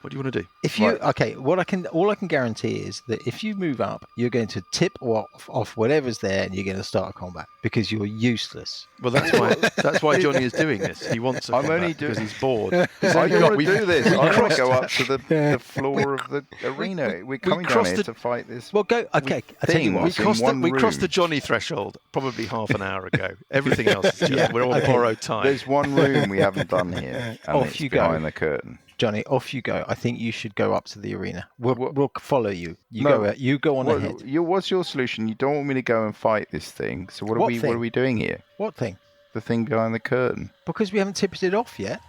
what do you want to do? If you all I can guarantee is that if you move up, you're going to tip off whatever's there, and you're going to start a combat because you're useless. Well, that's why Johnny is doing this. He wants a combat because he's bored. I don't want to do this. I want to go up to the floor of the arena. We're coming down here to fight this. Well, go. Okay, I tell you what. We crossed the Johnny threshold probably half an hour ago. Everything else is just we're on borrowed time. There's one room we haven't done here, and Off it's you behind go. the curtain. Johnny, off you go. I think you should go up to the arena. We'll follow you. You go on ahead. What's your solution? You don't want me to go and fight this thing. So what are we doing here? What thing? The thing behind the curtain. Because we haven't tipped it off yet.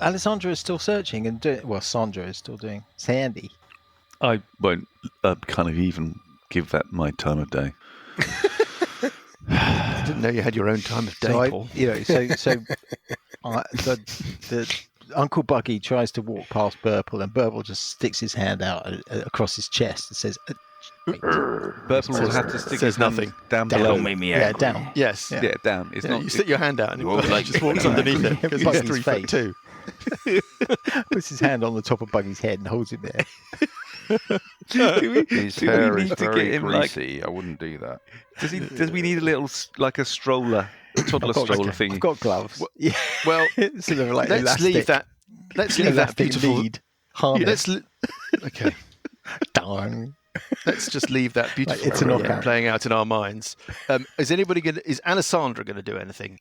Alessandra is still searching and doing. Well, Sandra is still doing. Sandy. I won't kind of even give that my time of day. I didn't know you had your own time of day, Paul. The Uncle Buggy tries to walk past Burple, and Burple just sticks his hand out across his chest and says, Burple will have to stick his nothing down below. Yeah, down. Yes. Yeah, down. It's not. You stick your hand out and he just walks underneath it because he's 3'2". Puts his hand on the top of Buggy's head and holds him there. His hair is very greasy. I wouldn't do that. Does we need a little like a stroller, toddler stroller thing? I've got gloves. Well, sort of like let's leave that. Let's leave that beautiful lead harness. Okay. Darn. Let's just leave that beautiful It's a knockout. playing out in our minds. Is Alessandra going to do anything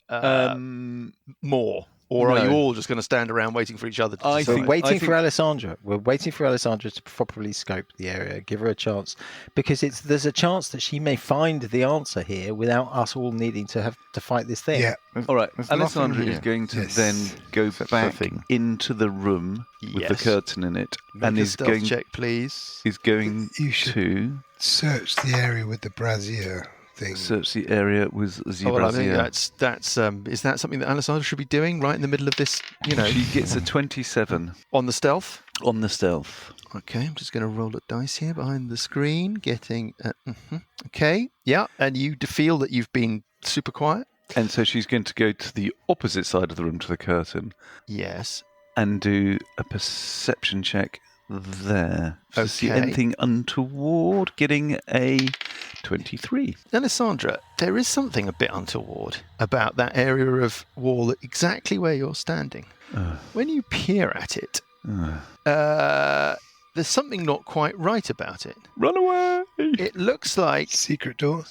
more? Or are you all just going to stand around waiting for each other to decide? We're waiting for Alessandra. We're waiting for Alessandra to properly scope the area, give her a chance, because there's a chance that she may find the answer here without us all needing to have to fight this thing. Yeah. All right. Alessandra is going to then go back into the room with the curtain in it, and is going. Check, please. Is going You should to search the area with the brazier. thing. Search the area with Oh, well, I think Zebrazier. that's is that something that Alessandra should be doing right in the middle of this? She gets a 27 on the stealth. on the stealth. Okay, I'm just going to roll a dice here behind the screen, getting... Okay, yeah, and you feel that you've been super quiet? And so she's going to go to the opposite side of the room to the curtain Yes. and do a perception check there. To see Okay. anything untoward, getting a 23. Alessandra, there is something a bit untoward about that area of wall exactly where you're standing. When you peer at it, there's something not quite right about it. Run away! It looks like Secret door.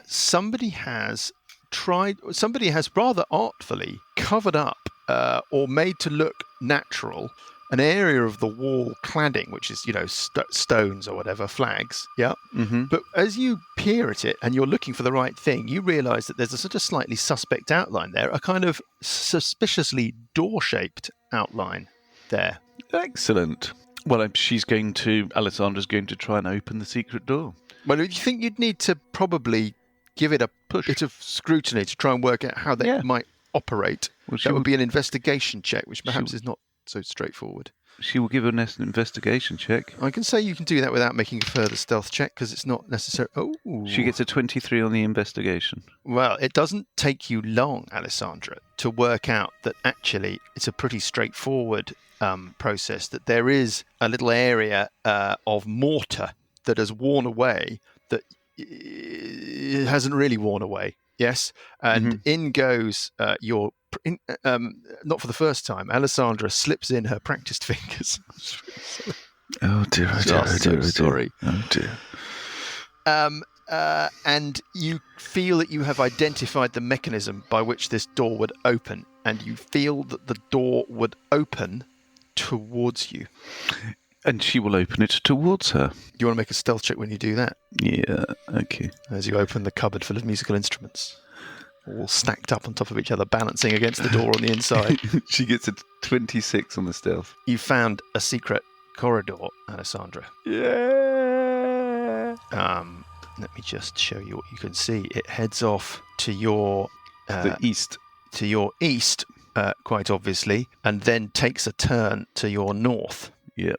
somebody has rather artfully covered up or made to look natural an area of the wall cladding, which is, stones or whatever, flags, yeah? Mm-hmm. But as you peer at it and you're looking for the right thing, you realise that there's a sort of slightly suspect outline there, a kind of suspiciously door-shaped outline there. Excellent. Well, Alessandra's going to try and open the secret door. Well, do you think you'd need to probably give it a bit of scrutiny to try and work out how that might operate? Well, That would be an investigation check, which perhaps is not so straightforward. She will give an investigation check. I can say you can do that without making a further stealth check because it's not necessary. Oh, She gets a 23 on the investigation. Well, it doesn't take you long, Alessandra, to work out that actually it's a pretty straightforward process, that there is a little area of mortar that has worn away that it hasn't really worn away. Yes. And in goes not for the first time, Alessandra slips in her practiced fingers. Oh dear, Sorry. Oh dear. And you feel that you have identified the mechanism by which this door would open, and you feel that the door would open towards you. And she will open it towards her. Do you want to make a stealth check when you do that? Yeah, okay. As you open the cupboard full of musical instruments, all stacked up on top of each other, balancing against the door on the inside. She gets a 26 on the stealth. You found a secret corridor, Alessandra. Yeah. Let me just show you what you can see. It heads off to your The east. to your east, quite obviously, and then takes a turn to your north. Yeah.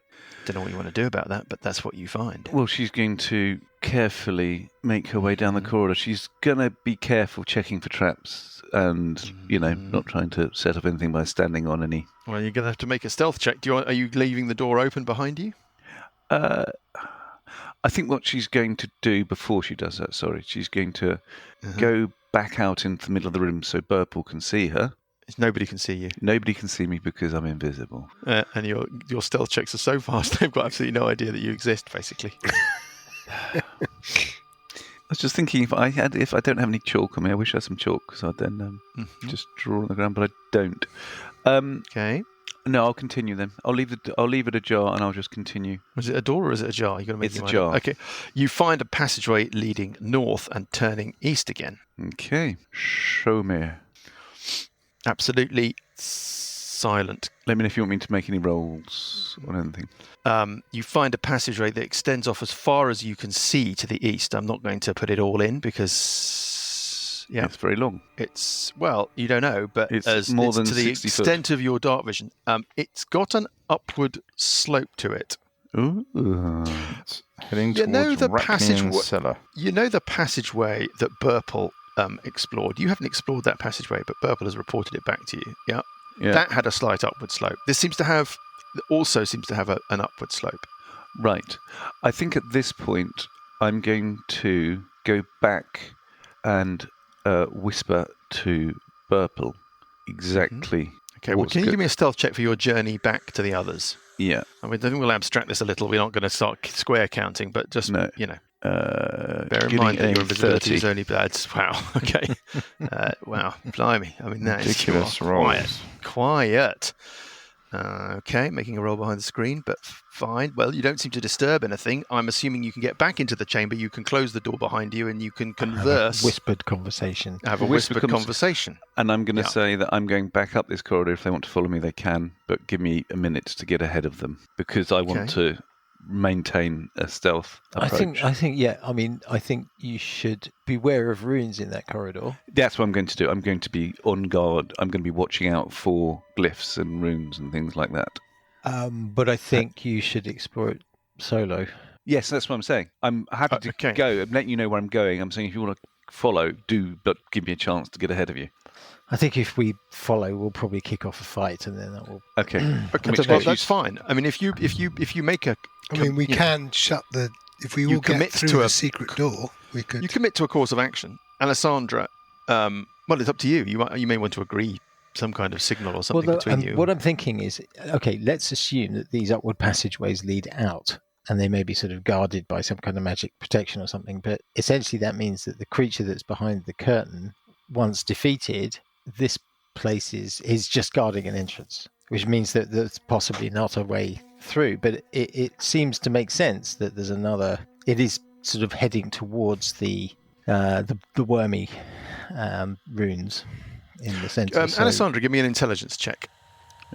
Don't know what you want to do about that, but that's what you find. Well, she's going to carefully make her way down the corridor. She's going to be careful checking for traps and, not trying to set up anything by standing on any. Well, you're going to have to make a stealth check. Are you leaving the door open behind you? I think what she's going to do before she does that, she's going to go back out into the middle of the room so Burple can see her. Nobody can see you. Nobody can see me because I'm invisible. And your stealth checks are so fast, they've got absolutely no idea that you exist, basically. I was just thinking if I don't have any chalk on me, I wish I had some chalk because I'd then just draw on the ground, but I don't. Okay. No, I'll continue then. I'll leave it ajar and I'll just continue. Was it a door or is it a jar? You got to make It's your a mind jar. up. Okay. You find a passageway leading north and turning east again. Okay. Show me. Absolutely silent. Let me know if you want me to make any rolls or anything. You find a passageway that extends off as far as you can see to the east. I'm not going to put it all in because It's very long. You don't know, but It's more than to the 60 foot. extent of your dark vision, it's got an upward slope to it. Ooh. It's heading You know towards the Rachnian cellar. You know the passageway that Burple explored. You haven't explored that passageway, but Burple has reported it back to you. Yeah. That had a slight upward slope. This also seems to have an upward slope. Right. I think at this point I'm going to go back and whisper to Burple exactly. Okay, well, can you give me a stealth check for your journey back to the others? Yeah. I mean, I think we'll abstract this a little. We're not going to start square counting, but just, No. bear in mind that your invisibility is only bad. Wow, okay. Wow, blimey. I mean, that is Ridiculous rolls. quiet. Okay, making a roll behind the screen, but fine. Well, you don't seem to disturb anything. I'm assuming you can get back into the chamber. You can close the door behind you and you can converse. Have a whispered conversation. Have a whispered conversation. And I'm going to say that I'm going back up this corridor. If they want to follow me, they can, but give me a minute to get ahead of them because I want to maintain a stealth approach. I think you should beware of ruins in that corridor. That's what I'm going to do. I'm going to be on guard. I'm going to be watching out for glyphs and runes and things like that. But I think you should explore it solo. Yes, that's what I'm saying. I'm happy to go and let you know where I'm going. I'm saying if you want to follow, do, but give me a chance to get ahead of you. I think if we follow, we'll probably kick off a fight, and then that will. Okay. Well, that's fine. I mean, if you make a, we can shut the. If we all get through the secret door, we could. You commit to a course of action, Alessandra. Well, it's up to you. You may want to agree some kind of signal or something between you. What I'm thinking is, okay, let's assume that these upward passageways lead out, and they may be sort of guarded by some kind of magic protection or something. But essentially, that means that the creature that's behind the curtain, once defeated, this place is just guarding an entrance, which means that there's possibly not a way through. But it seems to make sense that there's another. It is sort of heading towards the wormy runes in the centre. Alessandra, give me an intelligence check.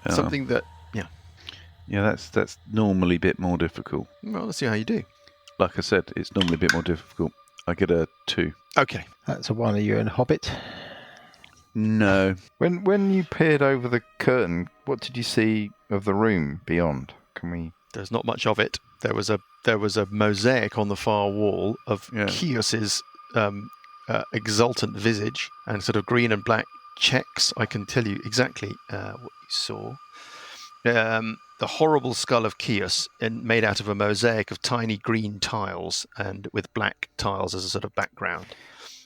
Something that, yeah, that's normally a bit more difficult. Well, let's see how you do. Like I said, it's normally a bit more difficult. I get a 2. Okay. That's a 1. Are you in Hobbit? No. When you peered over the curtain, what did you see of the room beyond? There's not much of it. There was a mosaic on the far wall of Chios's exultant visage and sort of green and black checks. I can tell you exactly what you saw. The horrible skull of Chios, made out of a mosaic of tiny green tiles and with black tiles as a sort of background.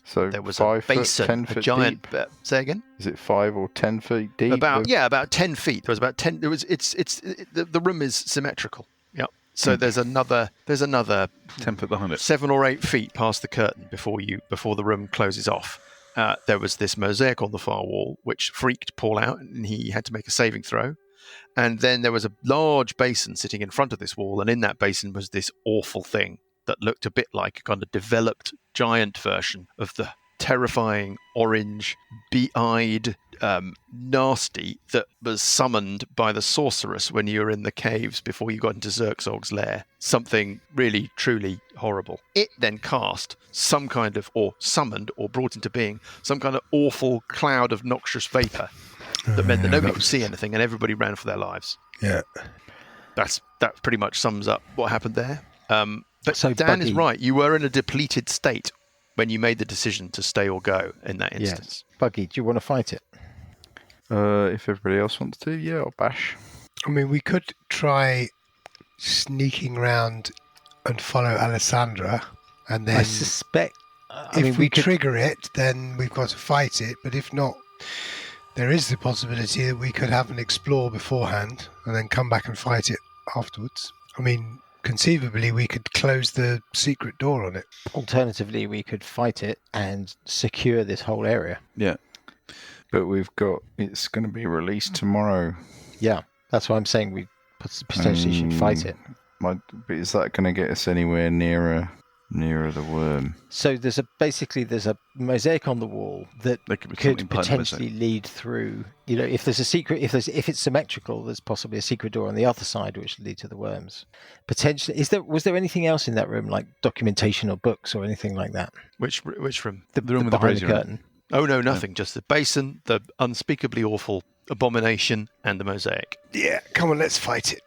So there was 5 a basin, 10 foot a giant. deep? Say again. Is it 5 or 10 feet deep? About 10 feet. There was about 10. There was. The room is symmetrical. Yeah. So there's another 10 foot behind it. 7 or 8 feet past the curtain before the room closes off. There was this mosaic on the far wall which freaked Paul out, and he had to make a saving throw. And then there was a large basin sitting in front of this wall, and in that basin was this awful thing that looked a bit like a kind of developed giant version of the terrifying orange, bee-eyed nasty that was summoned by the sorceress when you were in the caves before you got into Zerxog's lair. Something really, truly horrible. It then cast some kind of, or summoned, or brought into being, some kind of awful cloud of noxious vapour that meant that nobody could see anything and everybody ran for their lives. Yeah. That pretty much sums up what happened there. But So, Dan is Buggy- right. You were in a depleted state when you made the decision to stay or go in that instance. Yes. Buggy, do you want to fight it? If everybody else wants to, yeah, I'll bash. I mean, we could try sneaking round and follow Alessandra, and then I suspect. if we trigger it, then we've got to fight it. But if not, there is the possibility that we could have an explore beforehand and then come back and fight it afterwards. I mean, conceivably, we could close the secret door on it. Alternatively, we could fight it and secure this whole area. Yeah. But it's going to be released tomorrow. Yeah, that's why I'm saying we potentially should fight it. But is that going to get us anywhere nearer the worm? So there's a mosaic on the wall that could potentially lead through. You know, if there's a secret, if it's symmetrical, there's possibly a secret door on the other side which lead to the worms. Potentially, was there anything else in that room, like documentation or books or anything like that? Which room? The room with the behind the brazier in it. curtain. Oh no, nothing. Just the basin, the unspeakably awful abomination, and the mosaic. Yeah, come on, let's fight it.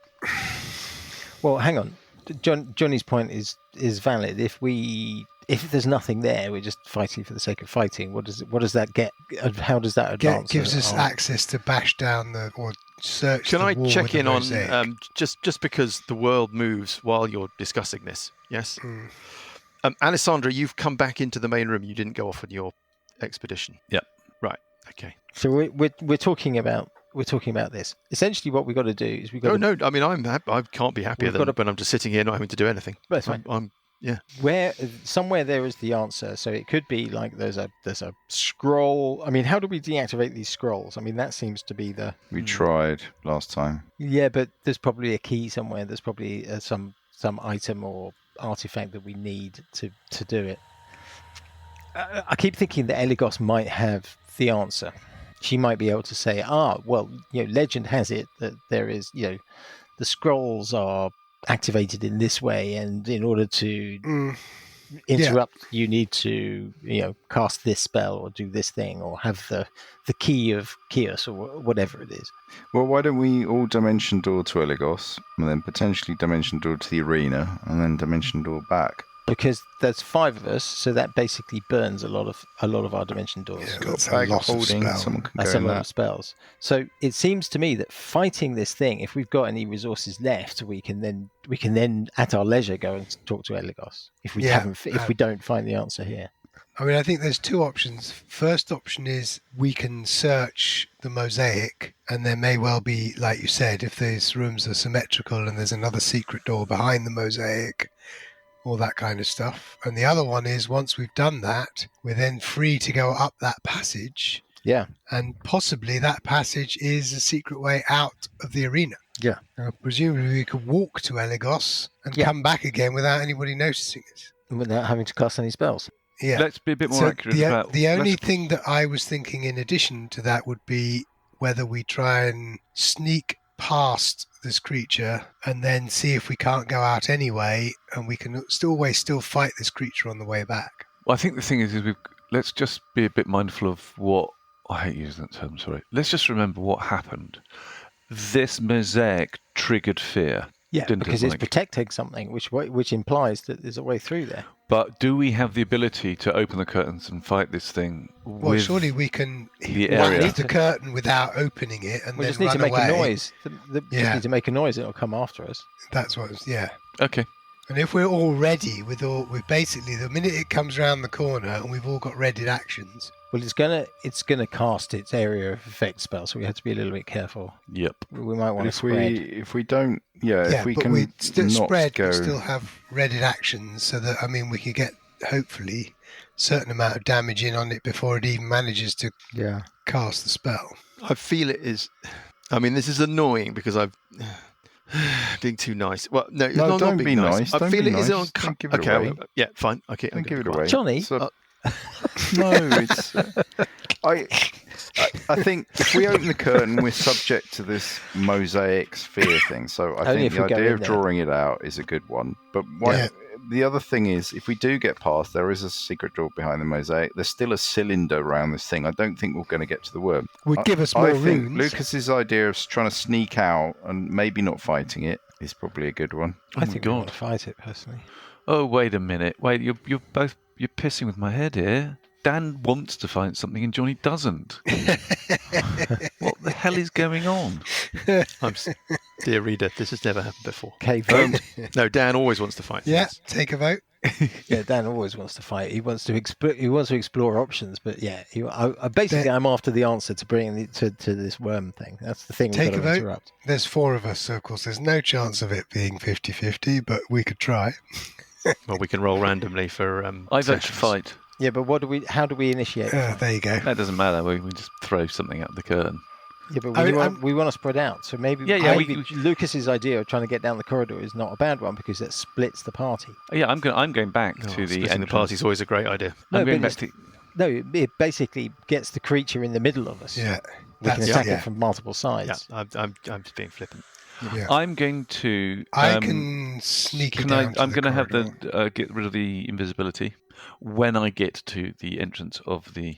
Well, hang on. Johnny's point is valid. If there's nothing there, we're just fighting for the sake of fighting. What does that get? How does that advance? Gives us access to bash down or search. Can the I wall check with the in on mosaic. just because the world moves while you're discussing this? Yes. Mm. Alessandra, you've come back into the main room. You didn't go off on your expedition. Yeah. Right. Okay. So we're talking about this. Essentially, what we've got to do is we've got. Oh no! I mean, I can't be happier We've got when I'm just sitting here not having to do anything. That's fine. Yeah. Somewhere there is the answer. So it could be like there's a scroll. I mean, how do we deactivate these scrolls? I mean, that seems to be the. We tried last time. Yeah, but there's probably a key somewhere. There's probably some item or artifact that we need to do it. I keep thinking that Eligos might have the answer. She might be able to say, well, legend has it that there is, the scrolls are activated in this way, and in order to interrupt, you need to cast this spell or do this thing or have the key of Chaos or whatever it is. Well, why don't we all dimension door to Eligos, and then potentially dimension door to the arena, and then dimension door back? Because there's 5 of us, so that basically burns a lot of our dimension doors. Yeah, that's a lot of spells. Someone can That's go a in lot that. of spells. So it seems to me that fighting this thing, if we've got any resources left, we can then at our leisure go and talk to Eligos if we if we don't find the answer here. I mean, I think there's 2 options. First option is we can search the mosaic, and there may well be, like you said, if these rooms are symmetrical and there's another secret door behind the mosaic, all that kind of stuff. And the other one is, once we've done that, we're then free to go up that passage. Yeah. And possibly that passage is a secret way out of the arena. Yeah. Presumably we could walk to Eligos and come back again without anybody noticing us. Without having to cast any spells. Yeah. Let's be a bit more accurate about... The only thing that I was thinking in addition to that would be whether we try and sneak past this creature and then see if we can't go out anyway, and we can still fight this creature on the way back. Well, I think the thing is let's just be a bit mindful of what... I hate using that term, sorry. Let's just remember what happened. This mosaic triggered fear. Yeah, because it's protecting something, which implies that there's a way through there. But do we have the ability to open the curtains and fight this thing? Well, surely we can leave the curtain without opening it and we then just need run to make away. a noise. Just need to make a noise, it'll come after us. That's what it's, yeah. Okay. And if we're all ready with basically the minute it comes around the corner and we've all got readied actions. Well, it's gonna cast its area of effect spell, so we have to be a little bit careful. Yep. We might want to spread. If we don't, if we but can we still not spread, go... we still have readied actions, so that we could get hopefully a certain amount of damage in on it before it even manages to cast the spell. I feel it is. I mean, this is annoying because I've being too nice. Well, no, don't not be being nice. nice. I feel it is Don't give it okay. away. Yeah, fine. Okay, Don't give it away, Johnny. So, no, it's. I think if we open the curtain, we're subject to this mosaic sphere thing. So I think the idea of drawing it out is a good one. But the other thing is, if we do get past, there is a secret door behind the mosaic. There's still a cylinder around this thing. I don't think we're going to get to the worm. Would give us more I think runes. Lucas's idea of trying to sneak out and maybe not fighting it is probably a good one. I think we want to fight it personally. Oh, wait a minute. Wait, you're pissing with my head here. Dan wants to find something and Johnny doesn't. What the hell is going on? Dear reader, this has never happened before. Okay, vote. No, Dan always wants to fight. Yeah, take a vote. Yeah, Dan always wants to fight. He wants to explore options, but I'm after the answer to bring to this worm thing. That's the thing. Take we've a got to vote. interrupt. There's 4 of us, so of course there's no chance of it being 50-50, but we could try. Well, we can roll randomly for. I vote to fight. Yeah, but how do we initiate? There you go. That doesn't matter. We just throw something at the curtain. Yeah, but we want to spread out. So maybe Lucas's idea of trying to get down the corridor is not a bad one because it splits the party. Yeah, I'm going back to the splitting the party is always a great idea. It basically gets the creature in the middle of us. Yeah, we can attack it from multiple sides. Yeah, I'm just being flippant. Yeah. I'm going to. I can sneak it down. I'm going to have get rid of the invisibility when I get to the entrance of the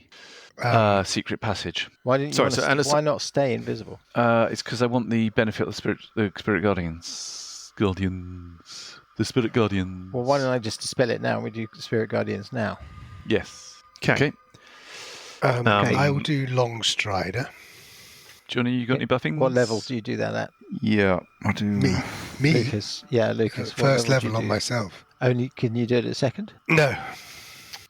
secret passage. Why didn't you? Why not stay invisible? It's because I want the benefit of the spirit guardians. The spirit guardians. Well, why don't I just dispel it now? And we do spirit guardians now. Yes. Okay. I will do long strider. Johnny, you got any buffing? What level do you do that at? Yeah, I do. Me. Lucas. Yeah, Lucas. First level on myself. Only can you do it at second? No.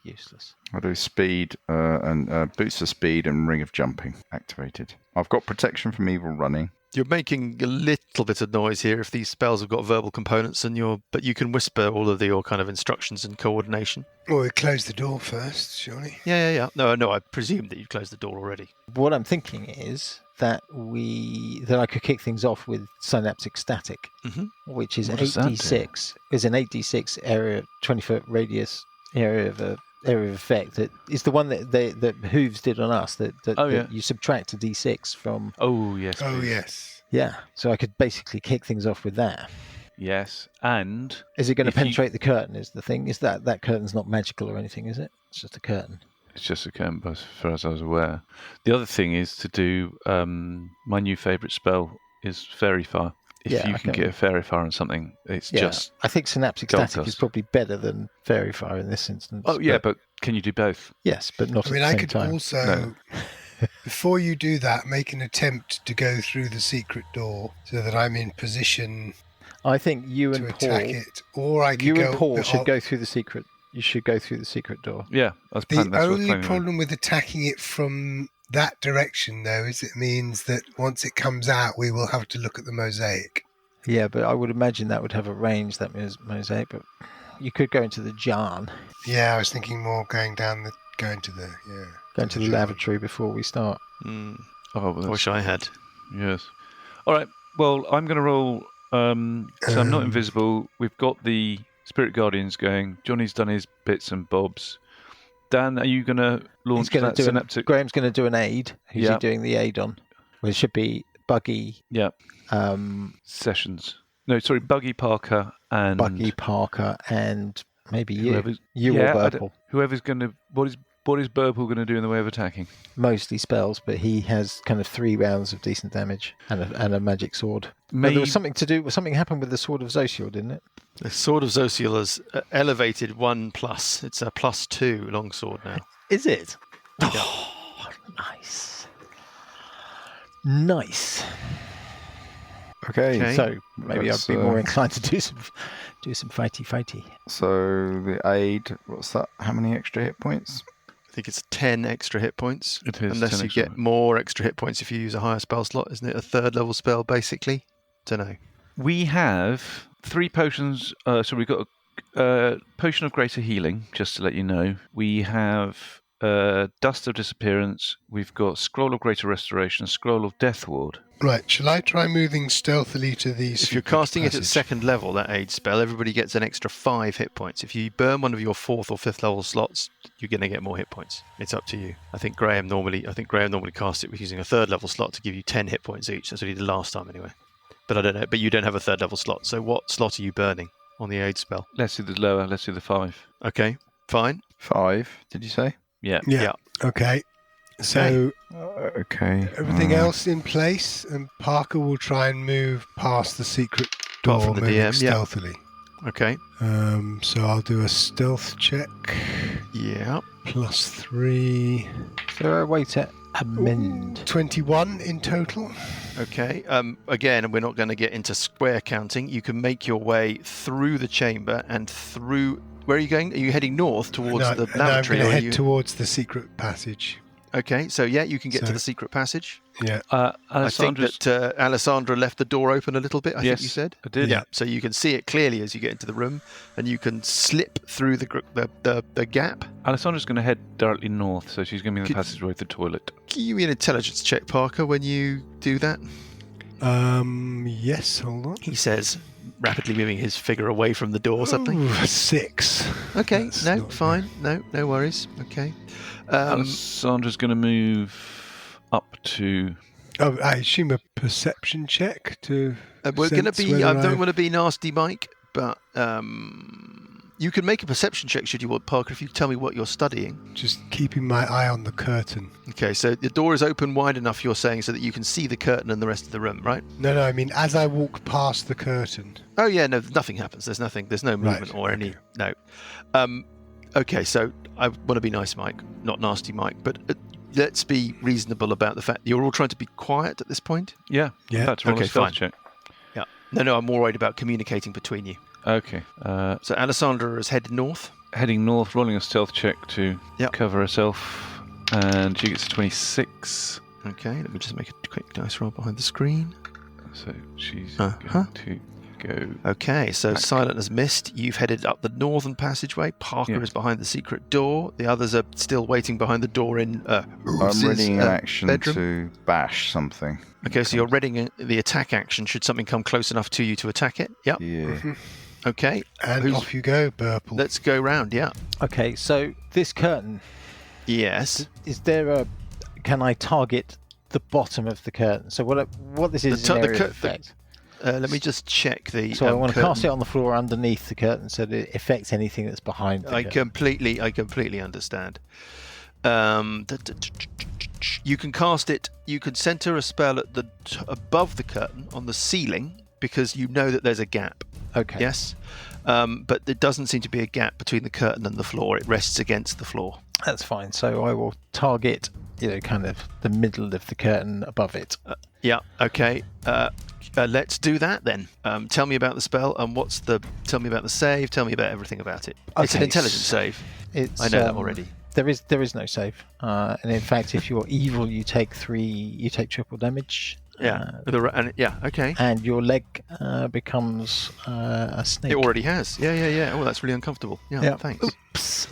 Useless. I do speed and boots of speed and ring of jumping activated. I've got protection from evil running. You're making a little bit of noise here if these spells have got verbal components, but you can whisper all of your kind of instructions and coordination. Well, we close the door first, surely. Yeah. No, I presume that you've closed the door already. What I'm thinking is that I could kick things off with synaptic static, which is 8d6. Is an 8d6 area, 20-foot radius area of effect that is the one that Hooves did on us. That you subtract a d6 from. Oh yes. Oh yes. Yeah, so I could basically kick things off with that. Yes, and Is it going to if you- penetrate the curtain? Is the thing? Is that curtain's not magical or anything? Is it? It's just a curtain. it's just a curtain, as far as I was aware. The other thing is to do my new favourite spell is Fairy Fire. If Yeah, you I can can- get a Fairy Fire on something, it's Yeah, just I think Synaptic gold Static is dust. probably better than Fairy Fire in this instance. oh yeah, but can you do both? yes, but not I at mean, the I same could time. also, No. before you do that, make an attempt to go through the secret door so that I'm in position I think you to and attack Paul, it, or I could you go. and Paul should go through the secret. You should go through the secret door. Yeah, that's The planned. That's what I was only planning on. problem with attacking it from that direction, though, is it means that once it comes out, we will have to look at the mosaic. Yeah, but I would imagine that would have a range, that mosaic. But you could go into the Jan, Yeah, I was thinking more going to the lavatory before we start. Mm, Oh, well, I that's- wish I had. Yes. All right. Well, I'm going to roll. So I'm not invisible. We've got the Spirit Guardians going. Johnny's done his bits and bobs. Dan, are you going to launch He's going that to do synaptic? Graham's going to do an aid. Who's Yeah. he doing the aid on? Well, it should be Buggy, Yeah. Sessions. No, sorry, Buggy Parker and Buggy Parker, and maybe you. whoever's, You yeah, or I don't- Burple. whoever's going to. What is Burple going to do in the way of attacking? Mostly spells, but he has kind of 3 rounds of decent damage and a magic sword. No, Maybe there was something happened with the sword of Zosiel, didn't it? The Sword of Zosiel has elevated 1+. It's a +2 longsword now. Is it? Oh, nice. Nice. Okay. Okay. So maybe Let's, I'd be more inclined to do some fighty. So the aid, what's that? How many extra hit points? I think it's 10 extra hit points. It is Unless 10 you extra get hit. more extra hit points if you use a higher spell slot. Isn't it a 3rd level spell, basically? Don't know. We have 3 potions. So we've got a potion of greater healing, just to let you know. We have Dust of Disappearance. We've got Scroll of Greater Restoration, Scroll of Death Ward. Right, shall I try moving stealthily to these? If you're casting it at 2nd level, that aid spell, everybody gets an extra 5 hit points. If you burn one of your 4th or 5th level slots, you're going to get more hit points. It's up to you. I think Graham normally casts it with using a 3rd level slot to give you 10 hit points each. That's what he did last time anyway. But I don't know. But you don't have a 3rd level slot. So what slot are you burning on the aid spell? Let's do the lower. Let's do the 5. Okay, fine. 5, did you say? Yeah. Yeah. Okay. So Okay. everything else in place, and Parker will try and move past the secret door, Apart from the moving DM, yeah. stealthily. Okay. So I'll do a stealth check. Yeah. +3. Is there a way to amend? 21 in total. Okay. Again, we're not going to get into square counting. You can make your way through the chamber and through. Where are you going? Are you heading north towards the And I'm lavatory? going to or are head you... towards the secret passage. Okay. So yeah, you can get to So- the secret passage. Yeah. I think Alessandra's- that Alessandra left the door open a little bit. I think you Yes, said. I did. Yeah. So you can see it clearly as you get into the room, and you can slip through the gap. Alessandra's going to head directly north, so she's going to be in the Could- passageway to the toilet. Give me an intelligence check, Parker, when you do that. Yes, hold on. He says, rapidly moving his figure away from the door. Something. Ooh, 6. Okay. That's No, not fine. No worries. Okay. Alessandra's going to move up to. Oh, I assume a perception check to. We're going to sense be. whether I don't I've- want to be nasty, Mike, but you can make a perception check should you want, Parker, if you tell me what you're studying. Just keeping my eye on the curtain. Okay, so the door is open wide enough, you're saying, so that you can see the curtain and the rest of the room, right? No, I mean as I walk past the curtain. Oh yeah, no, nothing happens. There's nothing. There's no movement or any. No. Okay, so I want to be nice, Mike, not nasty, Mike, but let's be reasonable about the fact that you're all trying to be quiet at this point. Yeah. Yeah. That's roll Okay, a stealth fine. check. No, I'm more worried about communicating between you. Okay. So Alessandra has headed north. Heading north, rolling a stealth check to Yep. cover herself, and she gets a 26. Okay, let me just make a quick dice roll behind the screen. So she's Uh-huh. going to go. Okay, so Back. Silent has missed. You've headed up the northern passageway. Parker Yeah. is behind the secret door. The others are still waiting behind the door in I'm Roos's, readying an action bedroom. to bash something. Okay, so you're readying the attack action should something come close enough to you to attack it. Yep. Yeah. Okay, And Who's- off you go, Burple. let's go round. Yeah. Okay, so this curtain, Yes. is there a? Can I target the bottom of the curtain? So what this is The an tu- the area cur- of effect. Let me just check the. So I want to curtain. cast it on the floor underneath the curtain so that it affects anything that's behind the curtain. I completely understand. You can cast it. You can center a spell at the above the curtain on the ceiling because you know that there's a gap. Okay. Yes, but there doesn't seem to be a gap between the curtain and the floor. It rests against the floor. That's fine. So I will target, kind of the middle of the curtain above it. Yeah. Okay. Let's do that then. Tell me about the spell and tell me about the save. Tell me about everything about it. It's an Okay, intelligence save. I know that already. There is no save, and in fact, if you're evil, you take triple damage. Yeah. Okay. And your leg becomes a snake. It already has. Yeah. Oh, that's really uncomfortable. Yeah. Thanks. Oops.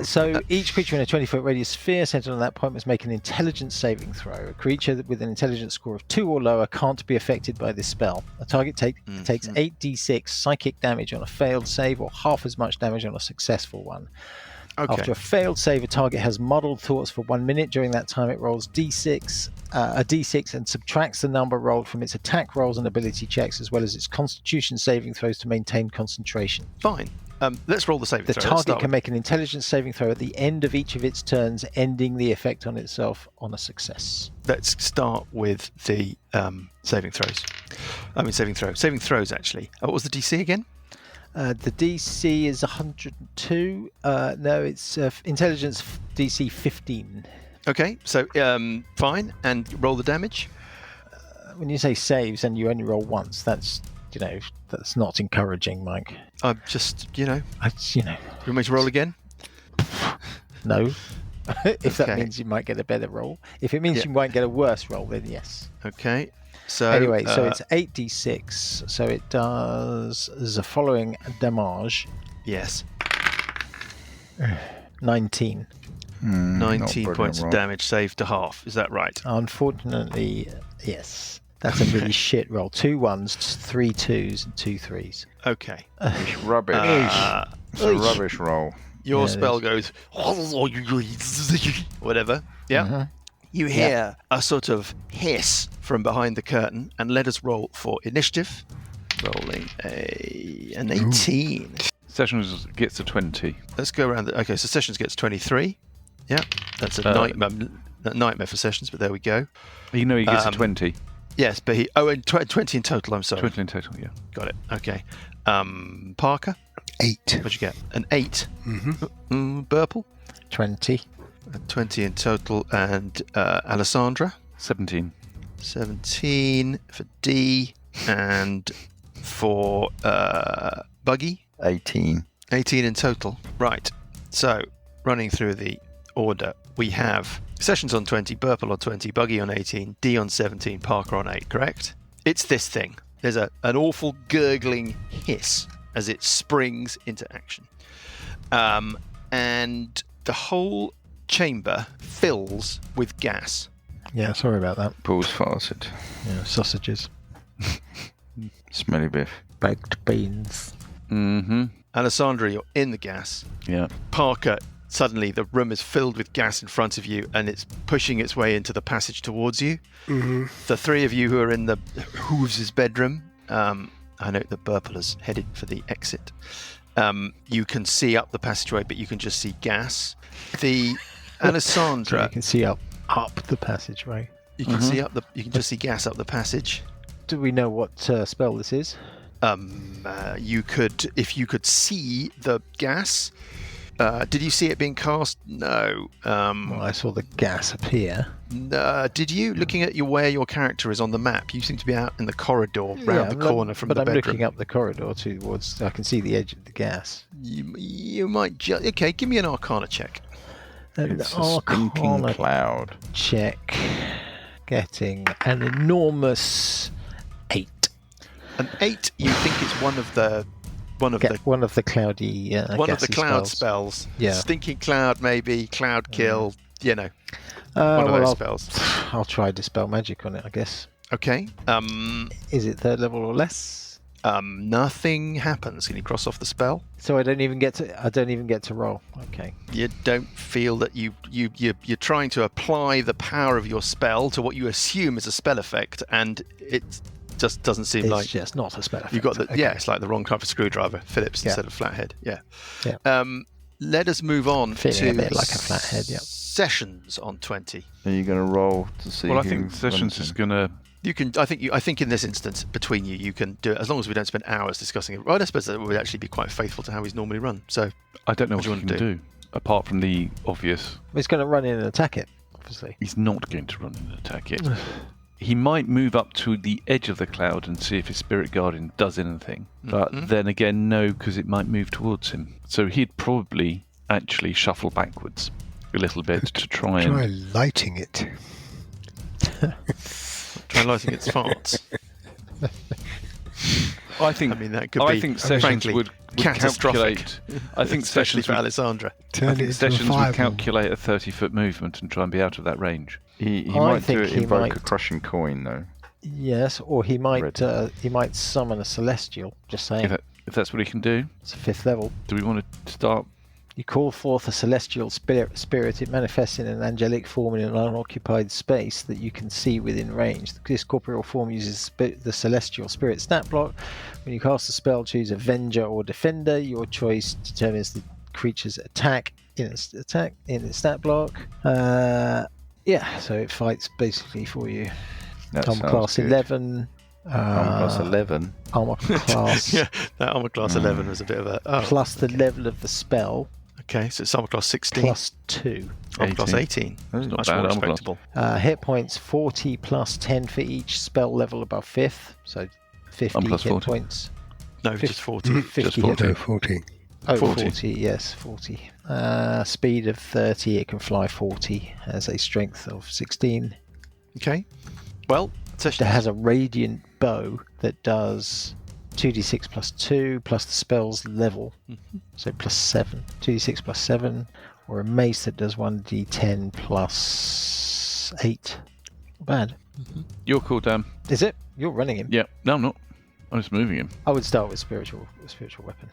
So each creature in a 20-foot radius sphere centered on that point must make an intelligence saving throw. A creature with an intelligence score of 2 or lower can't be affected by this spell. A target takes 8d6 psychic damage on a failed save or half as much damage on a successful one. Okay. After a failed save, a target has muddled thoughts for 1 minute. During that time, it rolls a d6 and subtracts the number rolled from its attack rolls and ability checks, as well as its constitution saving throws to maintain concentration. Fine. Let's roll the saving The throw. target can make an intelligence saving throw at the end of each of its turns, ending the effect on itself on a success. Let's start with the saving throws. Saving throws, actually. What was the DC again? The DC is 102. No, it's intelligence DC 15. Okay, so fine, and roll the damage. When you say saves and you only roll once, that's not encouraging, Mike. I'm just, You want me to roll again? No. If that Okay. means you might get a better roll. If it means you might get a worse roll, then yes. Okay. So Anyway, so it's 8d6. So it does the following damage. yes, 19. 19 points of damage, saved to half. Is that right? Unfortunately, yes. That's a really shit roll. 2 1s, 3 2s, and 2 3s. Okay. It's rubbish. It's a rubbish roll. Your Yeah, it spell goes whatever. Yeah. Mm-hmm. You hear a sort of hiss from behind the curtain, and let us roll for initiative. Rolling an 18. Sessions gets a 20. Let's go around. Okay, so Sessions gets 23. Yeah, that's a nightmare for Sessions, but there we go. You know he gets a 20. Yes, but and 20 in total. I'm sorry. 20 in total, yeah. Got it. Okay. Parker, 8. what'd you get? An 8. Mm-hmm. Burple, 20. 20 in total, and Alessandra, 17. 17 for D, and for Buggy, 18. 18 in total. Right. So, running through the order, we have Sessions on 20, Burple on 20, Buggy on 18, D on 17, Parker on 8, correct? It's this thing. There's an awful gurgling hiss as it springs into action. And the whole chamber fills with gas. Yeah, sorry about that. Paul's farted. Yeah, sausages. Smelly biff. Baked beans. Mm-hmm. Alessandra, you're in the gas. Yeah. Parker, suddenly the room is filled with gas in front of you and it's pushing its way into the passage towards you. Mm-hmm. The three of you who are in the Hooves' bedroom, I know that Burple has headed for the exit. You can see up the passageway, but you can just see gas. The Alessandra, You can see up the passageway. you can see up the. You can just see gas up the passage. Do we know what spell this is? You could, if you could see the gas. Did you see it being cast? No. Well, I saw the gas appear. Did you? Looking at where your character is on the map, you seem to be out in the corridor, round the corner from the But I'm bedroom. looking up the corridor towards. I can see the edge of the gas. You might just. Okay, give me an Arcana check. An It's a stinking Arcana cloud. check. Getting an enormous 8. An 8. You think it's one of the One of the cloudy. one of the gassy cloud spells. spells. Yeah. Stinking cloud, maybe cloud kill. One of Well, those I'll- spells. I'll try dispel magic on it, I guess. Okay. Is it 3rd level or less? Nothing happens. Can you cross off the spell? So I don't even get to roll. Okay. You don't feel that you're trying to apply the power of your spell to what you assume is a spell effect, and just doesn't seem It's like just not a spell effect. you've got the Okay. it's like the wrong type of screwdriver, Phillips Yeah. instead of flathead. Yeah. Yeah. Let us move on Feeling to a bit like a flathead, yeah. Sessions on 20. Are you going to roll to see? Well, I who think Sessions runs is in? going to. You can. I think in this instance, between you can do it as long as we don't spend hours discussing it. Well, I suppose that would actually be quite faithful to how he's normally run. So I don't know What what do he you can want do apart from the obvious. He's going to run in and attack it, obviously. He's not going to run and attack it. He might move up to the edge of the cloud and see if his Spirit Guardian does anything. But then again, no, because it might move towards him. So he'd probably actually shuffle backwards a little bit to try and. Try lighting it. try lighting its farts. I think. I mean, that could be. I think Sessions frankly, would catastrophic. calculate. I think especially Sessions for would, Alessandra. Turn I it think into Sessions a would fireball. calculate a 30-foot movement and try and be out of that range. He I might think do it. he Invoke might- a crushing coin, though. Yes, or he might Ready. summon a celestial. Just saying, If that's what he can do, it's a 5th level. do we want to start? You call forth a celestial spirit. It manifests in an angelic form in an unoccupied space that you can see within range. This corporeal form uses the celestial spirit stat block. When you cast a spell, choose Avenger or Defender. Your choice determines the creature's attack in its stat block. So it fights basically for you. That Armor sounds class good. 11. Armor class 11. Armor class Yeah, that armor class 11 was a bit of a. Oh, plus the level of the spell okay, so it's armor class 16, plus 2. armor class 18. That's not Much bad. more Armor class. respectable. Hit points 40 plus 10 for each spell level above 5th, so 50 plus hit 40. points. No, 50. just 40. 50 Just hit 40. No, 40. Oh, 40. 40, yes, 40. Speed of 30, it can fly 40, has a strength of 16. Okay. Well, It Sessions. has a radiant bow that does 2d6 plus 2 plus the spell's level, so plus 7. 2d6 plus 7, or a mace that does 1d10 plus 8. Not bad. You're cool, Dan. Is it? You're running him. Yeah. No, I'm not. I'm just moving him. I would start with spiritual weapon.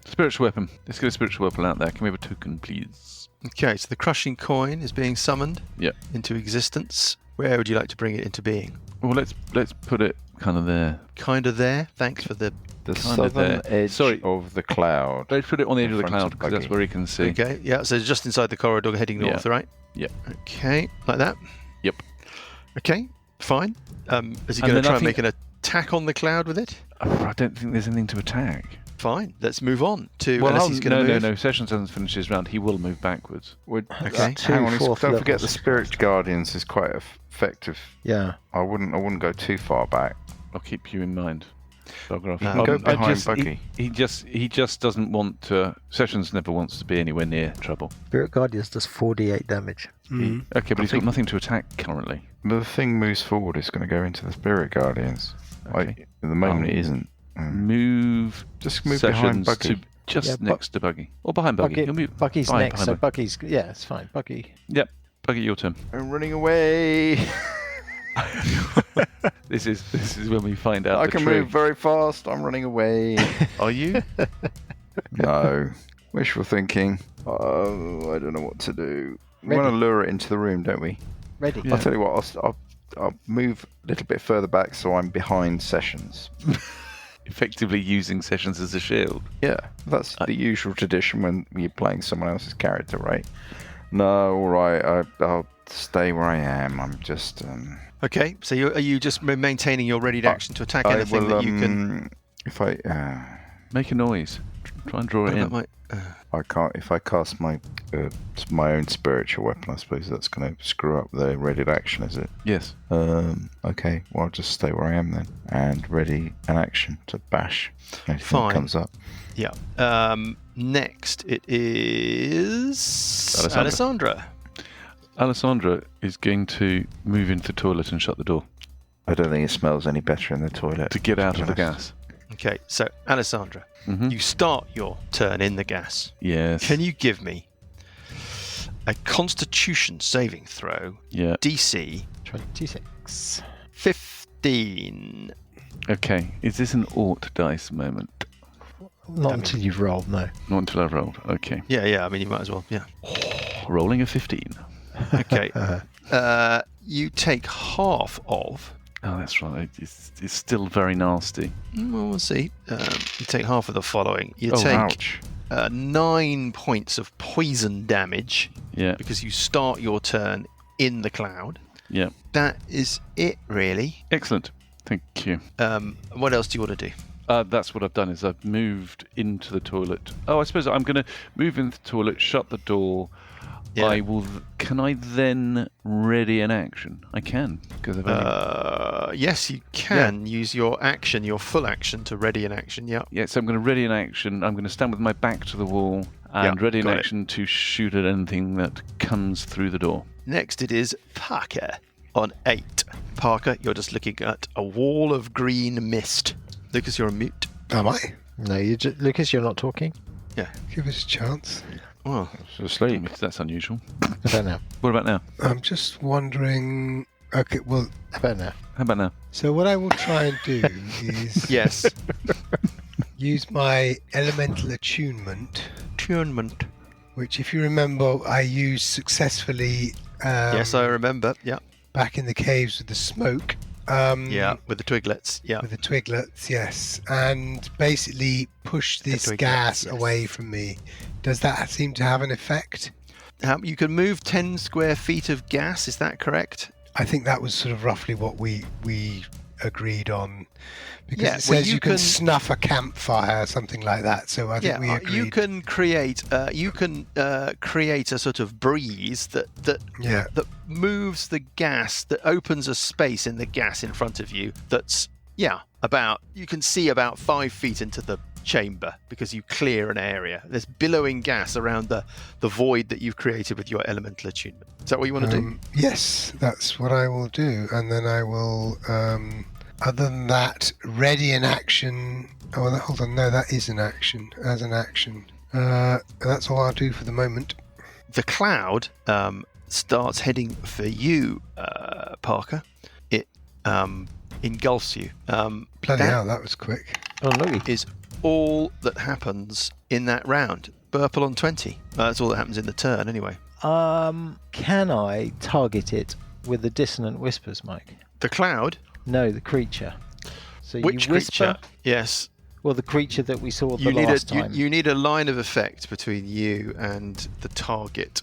Spiritual weapon. Let's get a spiritual weapon out there. Can we have a token, please? Okay, so the crushing coin is being summoned Yep. into existence. Where would you like to bring it into being? Well, let's put it kind of there. Kind of there. Thanks for the. The Kind of southern there. edge Sorry. of the cloud. Let's put it on the edge In of the front of cloud because that's Buggy. where he can see. Okay, yeah. So just inside the corridor, heading Yeah. north, right? Yep. Okay, like that. Yep. Okay, fine. Is he And going to then I try and think- make an attack on the cloud with it? Oh, I don't think there's anything to attack. Fine. Let's move on to. Well, unless he's going to move. no. Sessions hasn't finished his round. He will move backwards. Okay. Hang on, Fourth don't forget the levels. Spirit Guardians is quite effective. Yeah. I wouldn't go too far back. I'll keep you in mind. Dograph. You can go I behind just- Buggy. He just doesn't want to. Sessions never wants to be anywhere near trouble. Spirit Guardians does 4d8 damage. Mm. Okay, but he's got think- nothing to attack currently. The thing moves forward, it's going to go into the Spirit Guardians. Okay. At the moment, it isn't. Move. Just move behind Sessions Buggy. to just Yeah, next to Buggy or behind Buggy. He'll move. Buggy's Fine, next, behind so Buggy. Buggy's... Yeah, it's fine. Buggy... Yep, Buggy, your turn. I'm running away. This is when we find out. I the can truth. move very fast. I'm running away. Are you? No. Wishful thinking. Oh, I don't know what to do. We want to lure it into the room, don't we? Ready. Yeah. I'll tell you what. I'll move a little bit further back so I'm behind Sessions. Effectively using Sessions as a shield. Yeah, that's the usual tradition when you're playing someone else's character, right? No, all right. I'll stay where I am. I'm just. Okay, so are you just maintaining your ready action to attack anything that you can? If I. Make a noise. Try and draw What it in. about I can't. If I cast my own spiritual weapon, I suppose that's going to screw up the ready action, is it? Yes. Okay. Well, I'll just stay where I am then, and ready an action to bash anything Fine. that comes up. Yeah. Next, it is Alessandra. Alessandra is going to move into the toilet and shut the door I don't think it smells any better in the toilet. to get out be of the honest. gas. Okay, so Alessandra, Mhm. you start your turn in the gas. Yes. Can you give me a Constitution saving throw, Yeah. DC 26. 15? Okay. Is this an Ort dice moment? Not until you've rolled, no. Not until I've rolled. Okay. Yeah. I mean, you might as well. Yeah. Rolling a 15. Okay. You take half of Oh, that's right. It's still very nasty. Well, we'll see. You take half of the following. You Oh, take Ouch. 9 points of poison damage Yeah. because you start your turn in the cloud. Yeah. That is it, really. Excellent. Thank you. What else do you want to do? That's what I've done is I've moved into the toilet. Oh, I suppose I'm going to move into the toilet, shut the door. Yeah. I will. Can I then ready an action? I can because I've only... Yes, you can use your action, your full action, to ready an action. Yeah. Yeah, so I'm going to ready an action. I'm going to stand with my back to the wall and ready an got it. action to shoot at anything that comes through the door. Next, it is Parker on 8. Parker, you're just looking at a wall of green mist. Lucas, you're on mute. Am I? No, Lucas, you're not talking. Yeah. Give us a chance. Well, Asleep. That's unusual. How about now? What about now? I'm just wondering. Okay, well, How about now? How about now? so what I will try and do is yes. use my elemental attunement, Attunement. which, if you remember, I used successfully. Yes, I remember. Yeah. Back in the caves with the smoke. Yeah, with the twiglets. Yeah. With the twiglets, yes, and basically push this twiglets, gas yes. away from me. Does that seem to have an effect? You can move 10 square feet of gas. Is that correct? I think that was sort of roughly what we agreed on, because Yeah, it well, says you you can can- smoke a campfire, something like that. So I think we agreed. you can create. Create a sort of breeze that Yeah. moves the gas, that opens a space in the gas in front of you. That's about. You can see about 5 feet into the chamber because you clear an area. There's billowing gas around the void that you've created with your elemental attunement. Is that what you want to do? Yes, that's what I will do, and then I will. Other than that, ready an action. Oh, hold on. No, that is an action. As an action. That's all I'll do for the moment. The cloud starts heading for you, Parker. It engulfs you. Bloody that hell, that was quick. Oh, look. is all that happens in that round. Burple on 20. That's all that happens in the turn, anyway. Can I target it with the dissonant whispers, Mike? The cloud. No, the creature. So Which you whisper. creature? Yes. Well, the creature that we saw the You need last a time. you need a line of effect between you and the target.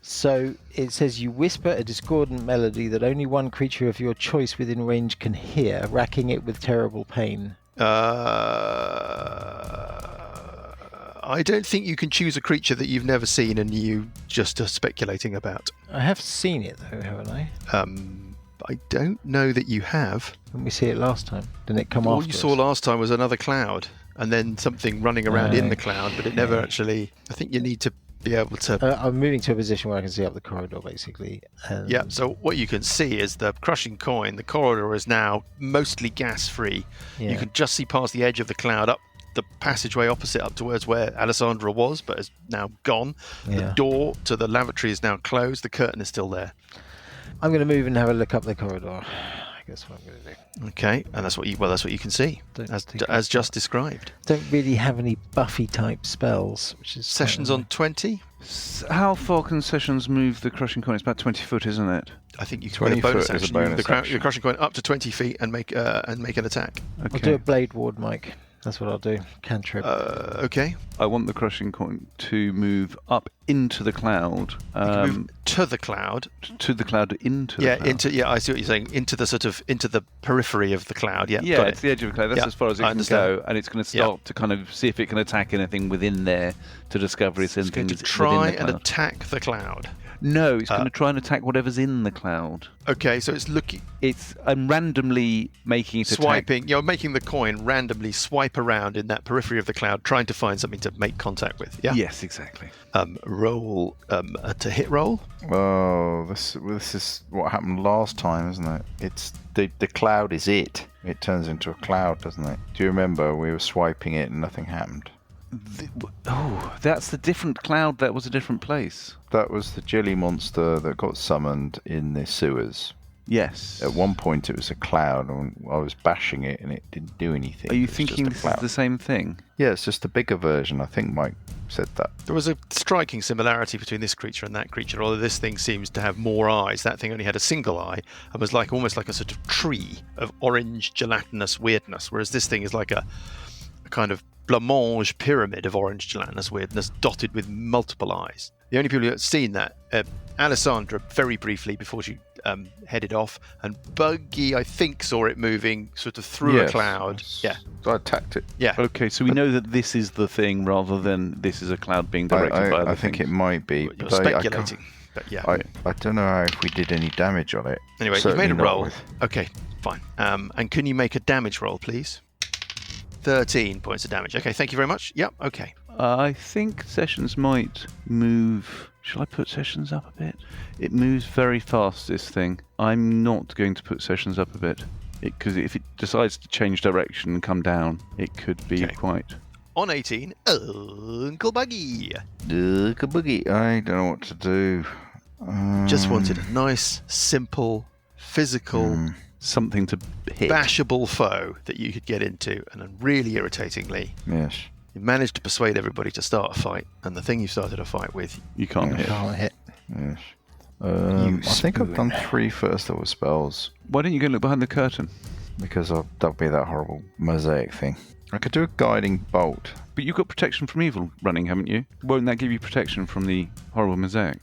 So it says you whisper a discordant melody that only one creature of your choice within range can hear, racking it with terrible pain. I don't think you can choose a creature that you've never seen and you just are speculating about. I have seen it though, haven't I? I don't know that you have. Didn't we see it last time? Didn't it come All after you saw us? last time was another cloud and then something running around in the cloud, but it never actually... I think you need to be able to... I'm moving to a position where I can see up the corridor, basically. Yeah, so what you can see is the crushing coin. The corridor is now mostly gas-free. Yeah. You can just see past the edge of the cloud up the passageway opposite up towards where Alessandra was, but is now gone. Yeah. The door to the lavatory is now closed. The curtain is still there. I'm going to move and have a look up the corridor. I guess what I'm going to do. Okay, and that's what you can see, Don't as think as just described. Don't really have any Buffy type spells, which is Sessions on 20. How far can Sessions move the crushing coin? It's about 20 foot, isn't it? I think you can 20 with a bonus foot is a action. bonus Your action. crushing coin up to 20 feet and make an attack. Okay. I'll do a blade ward, Mike. That's what I'll do. Cantrip. Okay. I want the crushing coin to move up into the cloud. You can move to the cloud. To the cloud, into the cloud. I see what you're saying. Into the periphery of the cloud. Yeah. Yeah, got it's it. the edge of the cloud. That's Yeah, as far as it I can understand. go, and it's going to start to kind of see if it can attack anything within there to discover if It's anything going is to try within the and cloud. attack the cloud. No, it's going to try and attack whatever's in the cloud. Okay, so it's looking, I'm randomly making it attack. swiping. You're making the coin randomly swipe around in that periphery of the cloud, trying to find something to make contact with. Yeah. Yes, exactly. Roll to hit roll. Oh, this is what happened last time, isn't it? It's the cloud is it. It turns into a cloud, doesn't it? Do you remember we were swiping it and nothing happened? That's the different cloud. That was a different place. That was the jelly monster that got summoned in the sewers. Yes. At one point it was a cloud and I was bashing it and it didn't do anything. Are you It was just thinking a this is cloud. the same thing? Yeah, it's just a bigger version. I think Mike said that. There was a striking similarity between this creature and that creature, although this thing seems to have more eyes. That thing only had a single eye and was almost like a sort of tree of orange gelatinous weirdness, whereas this thing is like a kind of Blancmange pyramid of orange gelatinous weirdness dotted with multiple eyes. The only people who have seen that, Alessandra very briefly before she headed off, and Buggy, I think, saw it moving sort of through a cloud. Yeah. So I attacked it. Yeah. Okay, so we know that this is the thing rather than this is a cloud being directed by other I think things. it might be. You're But speculating. But yeah. I don't know if we did any damage on it. Anyway, you've Certainly made a not roll. with- Okay, fine. And can you make a damage roll, please? 13 points of damage. Okay, thank you very much. Yep, okay. I think Sessions might move. Shall I put Sessions up a bit? It moves very fast, this thing. I'm not going to put Sessions up a bit. Because if it decides to change direction and come down, it could be Okay. quite... On 18, Uncle Buggy. Boogie. I don't know what to do. Just wanted a nice, simple, physical, Something to hit. bashable foe that you could get into, and then really irritatingly, Yes. you managed to persuade everybody to start a fight, and the thing you started a fight with, You can't hit. Can't hit. Yes. I think I've spoon. done 3 first level spells Why don't you go look behind the curtain? because that'll be that horrible mosaic thing. I could do a guiding bolt. But you've got protection from evil running, haven't you? Won't that give you protection from the horrible mosaic?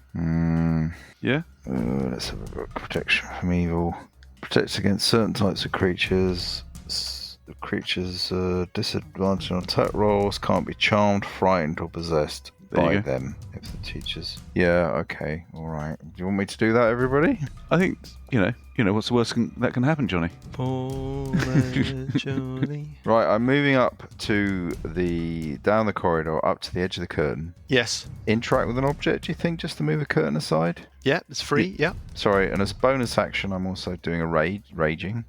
Yeah? Let's have a look. Protection from evil. Protects against certain types of creatures. Creatures disadvantaged on attack rolls. Can't be charmed, frightened, or possessed There you by go. them. If the teachers. Yeah. Okay. All right. Do you want me to do that, everybody? I think, you know, what's the worst that can happen, Johnny? Right. I'm moving up to down the corridor, up to the edge of the curtain. yes, Interact with an object. Do you think just to move a curtain aside? yeah, it's free, yeah. Sorry. And as bonus action, I'm also doing a raging.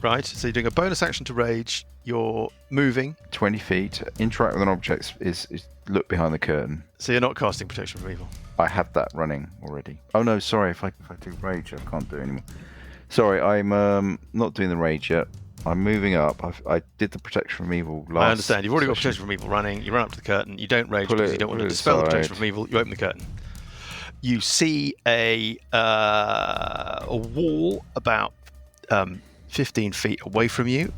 Right, so you're doing a bonus action to rage, you're moving, 20 feet. Interact with an object is look behind the curtain. so you're not casting protection from evil. I have that running already. Oh no, sorry. If I do rage, I can't do it anymore. Sorry, I'm not doing the rage yet. I'm moving up. I did the protection from evil last. I understand, you've already got session. protection from evil running, you run up to the curtain, you don't rage Pull because it- you don't want to pull it dispel the protection aside. from evil, you open the curtain. You see a wall about 15 feet away from you.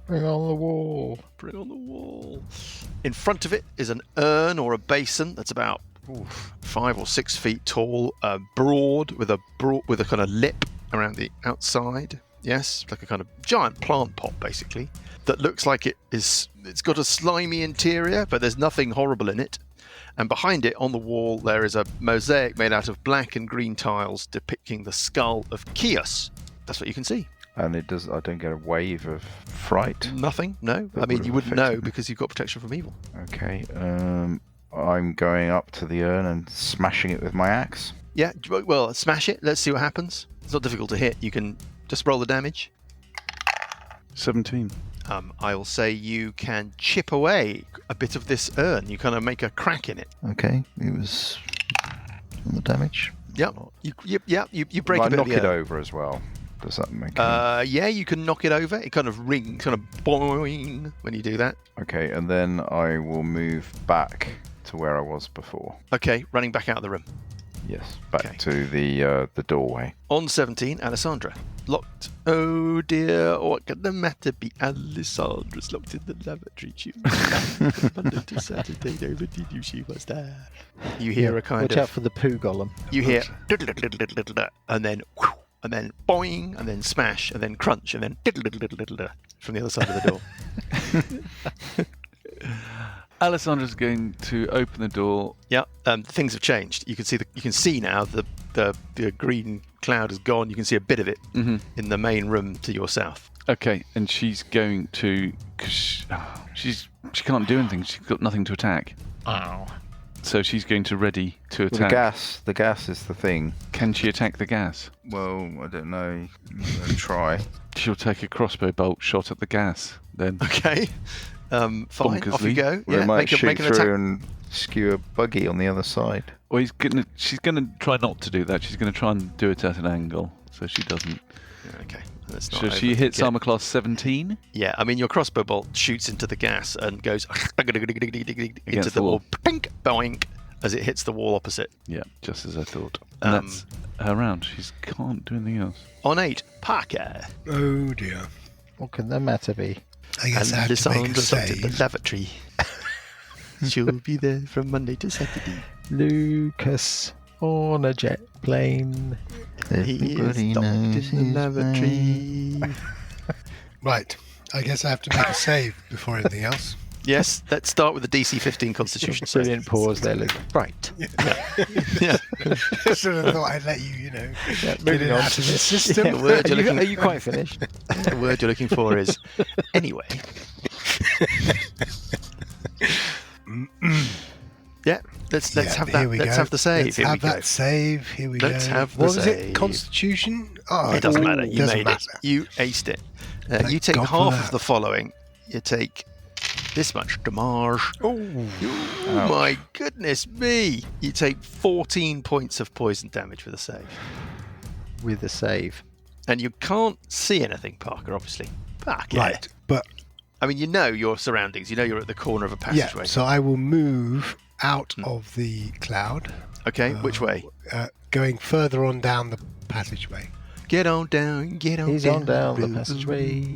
Bring on the wall. Bring on the wall. In front of it is an urn or a basin that's about 5 or 6 feet tall, broad with a kind of lip around the outside. Yes, like a kind of giant plant pot, basically. That looks like it's got a slimy interior, but there's nothing horrible in it. And behind it, on the wall, there is a mosaic made out of black and green tiles depicting the skull of Kios. That's what you can see. And it does. I don't get a wave of fright. Nothing? No. I mean, you wouldn't know because you've got protection from evil. Okay. I'm going up to the urn and smashing it with my axe. Yeah, well, smash it. Let's see what happens. It's not difficult to hit. You can just roll the damage. 17. I will say you can chip away a bit of this urn. You kind of make a crack in it. Okay. It was on the damage. Yep. You break I a bit knock of the it urn. over as well. Does that make? Yeah, you can knock it over. It kind of rings, kind of boing when you do that. Okay, and then I will move back to where I was before. Okay, running back out of the room. Yes, back Okay. to the doorway. On 17, Alessandra. Locked. Oh dear, what can the matter be? Alessandra's locked in the lavatory. She was Monday to Saturday. Nobody knew she was there. You hear a kind Watch of. out for the poo golem. You hear and then and then boing and then smash and then crunch and then from the other side of the door. Alessandra's going to open the door. Yeah, things have changed. You can see now the green cloud is gone. You can see a bit of it in the main room to your south. Okay, and she's going to, cause she can't do anything. She's got nothing to attack. Ow. So she's going to ready to Well, attack. the gas is the thing. Can she attack the gas? Well, I don't know. Try. She'll take a crossbow bolt shot at the gas. Then Okay, fine. Off you Bonkersly. go. Well, it might shoot make an through attack. and skew a buggy on the other side. Well, she's gonna try not to do that. She's gonna try and do it at an angle so she doesn't. Okay, That's not So she hits overthinking it. armor class 17 Yeah, I mean, your crossbow bolt shoots into the gas and goes into the the wall, wall. pink, boink, as it hits the wall opposite. Yeah, just as I thought. And that's her round. She can't do anything else. On 8, Parker. Oh dear. What can the matter be? I guess I have to make a Lissandra's up in the save. lavatory. She'll be there from Monday to Saturday. Lucas on a jet plane. He is stopped in the lavatory. Right. I guess I have to make a save before anything else. Yes, let's start with the DC 15 Constitution save. Brilliant pause there, Luke. Right. Yeah. I sort of thought I'd let you, get moving it on. out of the system. The word you're looking Are you quite finished? The word you're looking for is anyway. Yeah, let's have that. Here we Let's go. have the save. Let's Here we have go. that save. Here we Let's go. have the What was save. it? Constitution? Oh, It doesn't matter. You doesn't made matter. it. You aced it. Thank You take God for half that. of the following. You take this much damage. Oh my goodness me! You take 14 points of poison damage with a save. With a save. And you can't see anything, Parker, obviously. Parker. Right, but I mean, you know your surroundings. You know you're at the corner of a yeah, passageway. so I will move out of the cloud. Okay, which way? Going further on down the passageway. Get on down, get on He's down. on down the Boo, passageway. So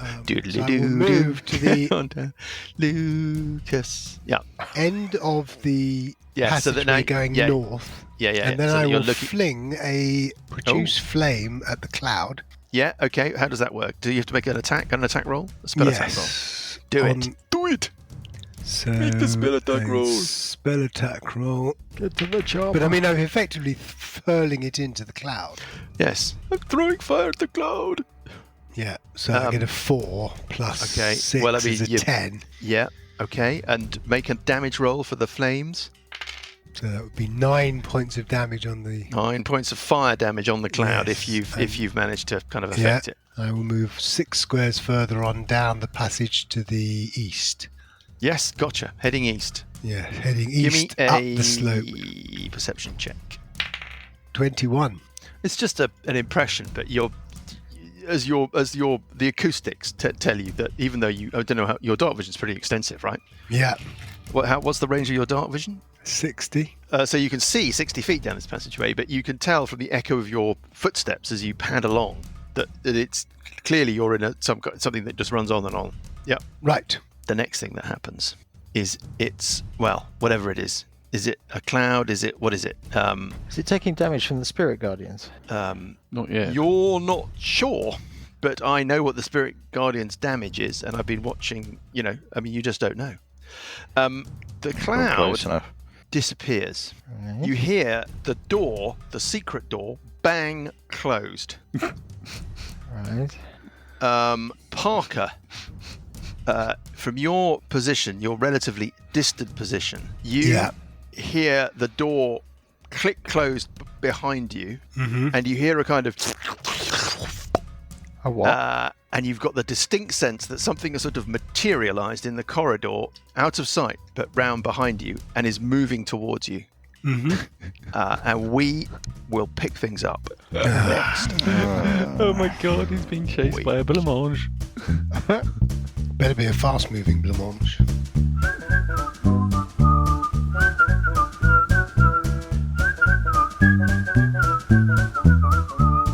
I will Doodly-doo, move to the on down. Lucas. Yeah. end of the Yeah, so passageway that now, going yeah, north. Yeah, yeah. And then so that I you're will looking. fling a produce flame at the cloud. Yeah, okay. How does that work? Do you have to make an attack roll? A spell attack roll? Yes. Do On- it. Do it. So Make the spell attack a roll. Spell attack roll. Get to the chopper. But I mean, I'm effectively hurling it into the cloud. Yes. I'm throwing fire at the cloud. Yeah. So I get a 4 plus Okay, 6 well, I mean, is a you- 10. Yeah, okay. And make a damage roll for the flames. So that would be 9 points of damage on the. 9 points of fire damage on the cloud Yes, if you've managed to kind of Yeah. affect it. I will move 6 squares further on down the passage to the east. Yes, gotcha. Heading east. Yeah, heading Give me east up the slope. a perception check. 21. It's just an impression, but the acoustics tell you that even though I don't know how your dark vision's pretty extensive, right? Yeah, What's the range of your dark vision? 60. So you can see 60 feet down this passageway, but you can tell from the echo of your footsteps as you pad along that it's clearly you're in something that just runs on and on. Yep. Right. The next thing that happens is whatever it is. Is it a cloud? What is it? Is it taking damage from the spirit guardians? Not yet. You're not sure, but I know what the Spirit Guardian's damage is, and I've been watching, you just don't know. The Not cloud close enough. disappears. Right. You hear the door, the secret door, bang closed. Right. Parker, from your position, your relatively distant position, you hear the door click closed behind you, and you hear a kind of A what? and you've got the distinct sense that something has sort of materialized in the corridor out of sight but round behind you and is moving towards you. And we will pick things up next. Oh my god, he's being chased by a Blancmange. Better be a fast-moving Blancmange.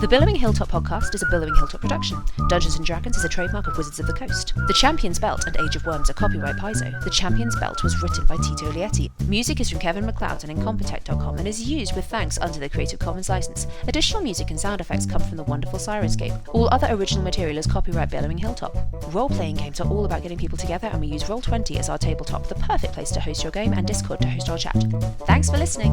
The Billowing Hilltop podcast is a Billowing Hilltop production. Dungeons & Dragons is a trademark of Wizards of the Coast. The Champion's Belt and Age of Worms are copyright Paizo. The Champion's Belt was written by Tito Lietti. Music is from Kevin MacLeod and Incompetech.com and is used with thanks under the Creative Commons license. Additional music and sound effects come from the wonderful Sirenscape. All other original material is copyright Billowing Hilltop. Role-playing games are all about getting people together, and we use Roll20 as our tabletop, the perfect place to host your game, and Discord to host our chat. Thanks for listening!